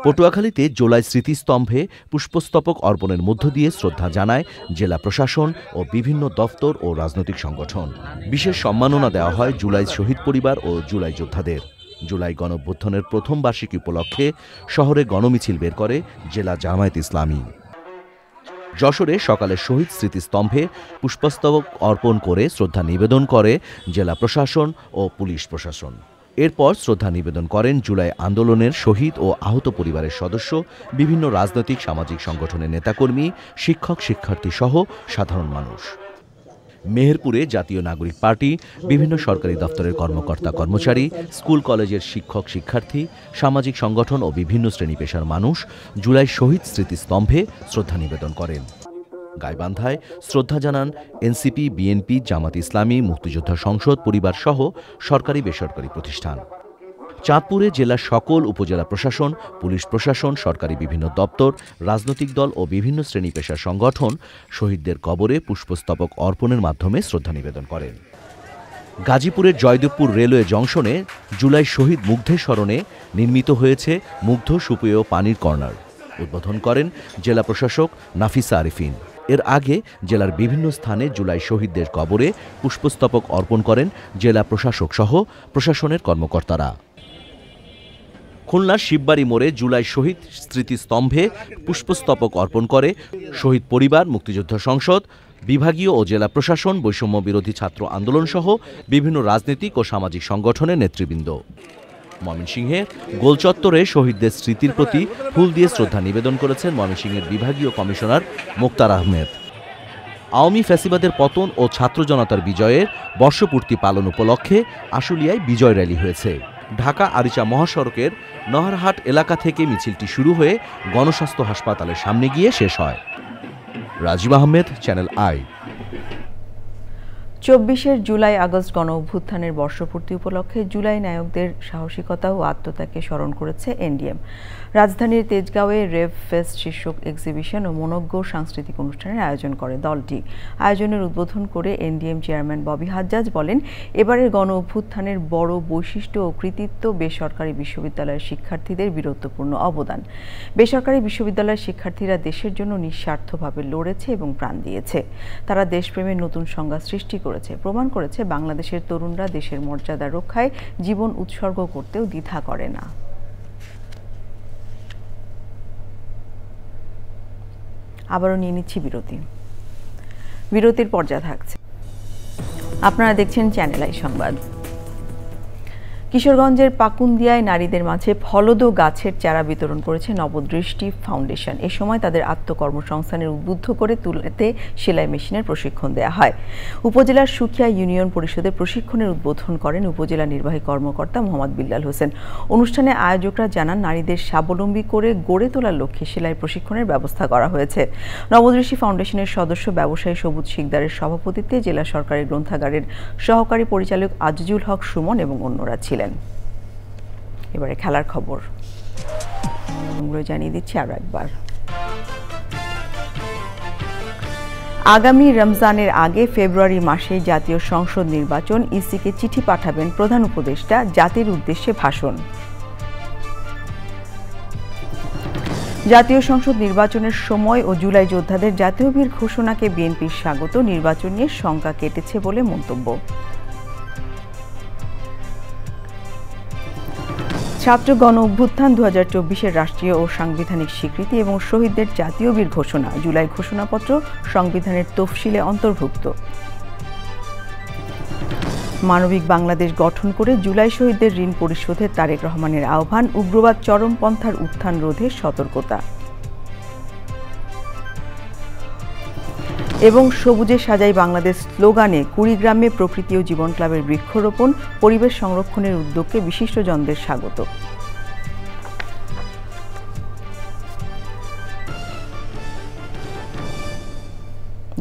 পটুয়াখালীতে জুলাই স্মৃতিস্তম্ভে পুষ্পস্তবক অর্পণের মধ্য দিয়ে শ্রদ্ধা জানায় জেলা প্রশাসন ও বিভিন্ন দফতর ও রাজনৈতিক সংগঠন। বিশেষ সম্মাননা দেওয়া হয় জুলাই শহীদ পরিবার ও জুলাই যোদ্ধাদের। জুলাই গণঅভ্যুত্থানের প্রথম বার্ষিকী উপলক্ষে শহরে গণমিছিল বের করে জেলা জামায়াত ইসলামী। যশোরে সকালে শহীদ স্মৃতিস্তম্ভে পুষ্পস্তবক অর্পণ করে শ্রদ্ধা নিবেদন করে জেলা প্রশাসন ও পুলিশ প্রশাসন। এরপর শ্রদ্ধা নিবেদন করেন জুলাই আন্দোলনের শহীদ ও আহত পরিবারের সদস্য, বিভিন্ন রাজনৈতিক সামাজিক সংগঠনের নেতাকর্মী, শিক্ষক শিক্ষার্থী সহ সাধারণ মানুষ। মেহেরপুরে জাতীয় নাগরিক পার্টি, বিভিন্ন সরকারি দপ্তরের কর্মকর্তা কর্মচারী, স্কুল কলেজের শিক্ষক শিক্ষার্থী, সামাজিক সংগঠন ও বিভিন্ন শ্রেণী পেশার মানুষ জুলাই শহীদ স্মৃতিস্তম্ভে শ্রদ্ধা নিবেদন করেন। গাইবান্ধায় শ্রদ্ধা জানান এনসিপি, বিএনপি, জামাত ইসলামী, মুক্তিযোদ্ধা সংসদ পরিবার সহ সরকারি বেসরকারি প্রতিষ্ঠান। চাঁদপুরে জেলার সকল উপজেলা প্রশাসন, পুলিশ প্রশাসন, সরকারি বিভিন্ন দপ্তর, রাজনৈতিক দল ও বিভিন্ন শ্রেণী পেশার সংগঠন শহীদদের কবরে পুষ্পস্তবক অর্পণের মাধ্যমে শ্রদ্ধা নিবেদন করেন। গাজীপুরের জয়দেবপুর রেলওয়ে জংশনে জুলাই শহীদ মুগ্ধের স্মরণে নির্মিত হয়েছে মুগ্ধ সুপেয় পানির কর্নার। উদ্বোধন করেন জেলা প্রশাসক নাফিসা আরিফিন। এর আগে জেলার বিভিন্ন স্থানে জুলাই শহীদদের কবরে পুষ্পস্তবক অর্পণ করেন জেলা প্রশাসক সহ প্রশাসনের কর্মকর্তারা। খুলনার শিববাড়ি মোড়ে জুলাই শহীদ স্মৃতিস্তম্ভে পুষ্পস্তবক অর্পণ করে শহীদ পরিবার, মুক্তিযোদ্ধা সংসদ, বিভাগীয় ও জেলা প্রশাসন, বৈষম্য বিরোধী ছাত্র আন্দোলন সহ বিভিন্ন রাজনৈতিক ও সামাজিক সংগঠনের নেতৃবৃন্দ। ময়মনসিংহে গোলচত্বরে শহীদদের স্মৃতির প্রতি ফুল দিয়ে শ্রদ্ধা নিবেদন করেছেন ময়মনসিংহের বিভাগীয় কমিশনার মোক্তার আহমেদ। আওয়ামী ফ্যাসিবাদের পতন ও ছাত্র জনতার বিজয়ের বর্ষপূর্তি পালন উপলক্ষে আশুলিয়ায় বিজয় র্যালি হয়েছে। ঢাকা আরিচা মহাসড়কের নহরহাট এলাকা থেকে মিছিলটি শুরু হয়ে গণস্বাস্থ্য হাসপাতালের সামনে গিয়ে শেষ হয়। Rajib Ahmed, channel I. 24 July August গণ অভ্যুত্থানের বর্ষপূর্তি উপলক্ষে জুলাই নায়কদের সাহসিকতা ও আত্মত্যাগকে স্মরণ করেছে এনডিএম। রাজধানীর তেজগাঁওয়ে রেভ ফেস্ট শীর্ষক এক্সিবিশন ও মনোজ্ঞ সাংস্কৃতিক অনুষ্ঠানের আয়োজন করে দলটি। আয়োজনের উদ্বোধন করে এনডিএম চেয়ারম্যান ববি হাজ্জাজ বলেন, এবারের গণ অভ্যুত্থানের বড় বৈশিষ্ট্য ও কৃতিত্ব বেসরকারি বিশ্ববিদ্যালয়ের শিক্ষার্থীদের বীরত্বপূর্ণ অবদান। বেসরকারি বিশ্ববিদ্যালয়ের শিক্ষার্থীরা দেশের জন্য নিঃস্বার্থভাবে লড়েছে এবং প্রাণ দিয়েছে। তারা দেশপ্রেমের নতুন সংজ্ঞা সৃষ্টি করেছে, প্রমাণ করেছে বাংলাদেশের তরুণরা দেশের মর্যাদা রক্ষায় জীবন উৎসর্গ করতেও দ্বিধা করে না। আবারও নিয়ে নিচ্ছি বিরতির পর্যায়ে থাকছে। আপনারা দেখছেন চ্যানেল আই সংবাদ। কিশোরগঞ্জের পাকুন্দিয়ায় নারীদের মাঝে ফলদ গাছের চারা বিতরণ করেছে নবদৃষ্টি ফাউন্ডেশন। এ সময় তাদের আত্মকর্মসংস্থানের উদ্বুদ্ধ করে তুলতে সেলাই মেশিনের প্রশিক্ষণ দেওয়া হয়। উপজেলার সুখিয়া ইউনিয়ন পরিষদের প্রশিক্ষণের উদ্বোধন করেন উপজেলা নির্বাহী কর্মকর্তা মোহাম্মদ বিল্লাল হোসেন। অনুষ্ঠানে আয়োজকরা জানান, নারীদের স্বাবলম্বী করে গড়ে তোলার লক্ষ্যে সেলাই প্রশিক্ষণের ব্যবস্থা করা হয়েছে। নবদৃষ্টি ফাউন্ডেশনের সদস্য ব্যবসায়ী সবুজ শিকদারের সভাপতিত্বে জেলা সরকারি গ্রন্থাগারের সহকারী পরিচালক আজিজুল হক সুমন এবং অন্যরা ছিলেন। এবারে খেলার খবর জানিয়ে দিচ্ছি আরো একবার। আগামী রমজানের আগে ফেব্রুয়ারি মাসে জাতীয় সংসদ নির্বাচন, ইসিকে চিঠি পাঠাবেন প্রধান উপদেষ্টা, জাতির উদ্দেশ্যে ভাষণ। জাতীয় সংসদ নির্বাচনের সময় ও জুলাই যোদ্ধাদের জাতীয় বীর ঘোষণাকে বিএনপির স্বাগত, নির্বাচন নিয়ে শঙ্কা কেটেছে বলে মন্তব্য। ছাত্র গণ অভ্যুত্থান 2024-এর রাষ্ট্রীয় ও সাংবিধানিক স্বীকৃতি এবং শহীদদের জাতীয় বীর ঘোষণা, জুলাই ঘোষণাপত্র সংবিধানের তফসিলে অন্তর্ভুক্ত। মানবিক বাংলাদেশ গঠন করে জুলাই শহীদদের ঋণ পরিশোধে তারেক রহমানের আহ্বান, উগ্রবাদ চরমপন্থার উত্থান রোধে সতর্কতা। এবং সবুজে সাজাই বাংলাদেশ স্লোগানে কুড়িগ্রামে প্রকৃতি ও জীবন ক্লাবের বৃক্ষরোপণ, পরিবেশ সংরক্ষণের উদ্যোগকে বিশিষ্টজনদের স্বাগত।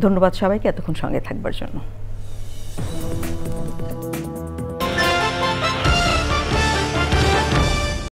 ধন্যবাদ সবাইকে এতক্ষণ সঙ্গে থাকবার জন্য।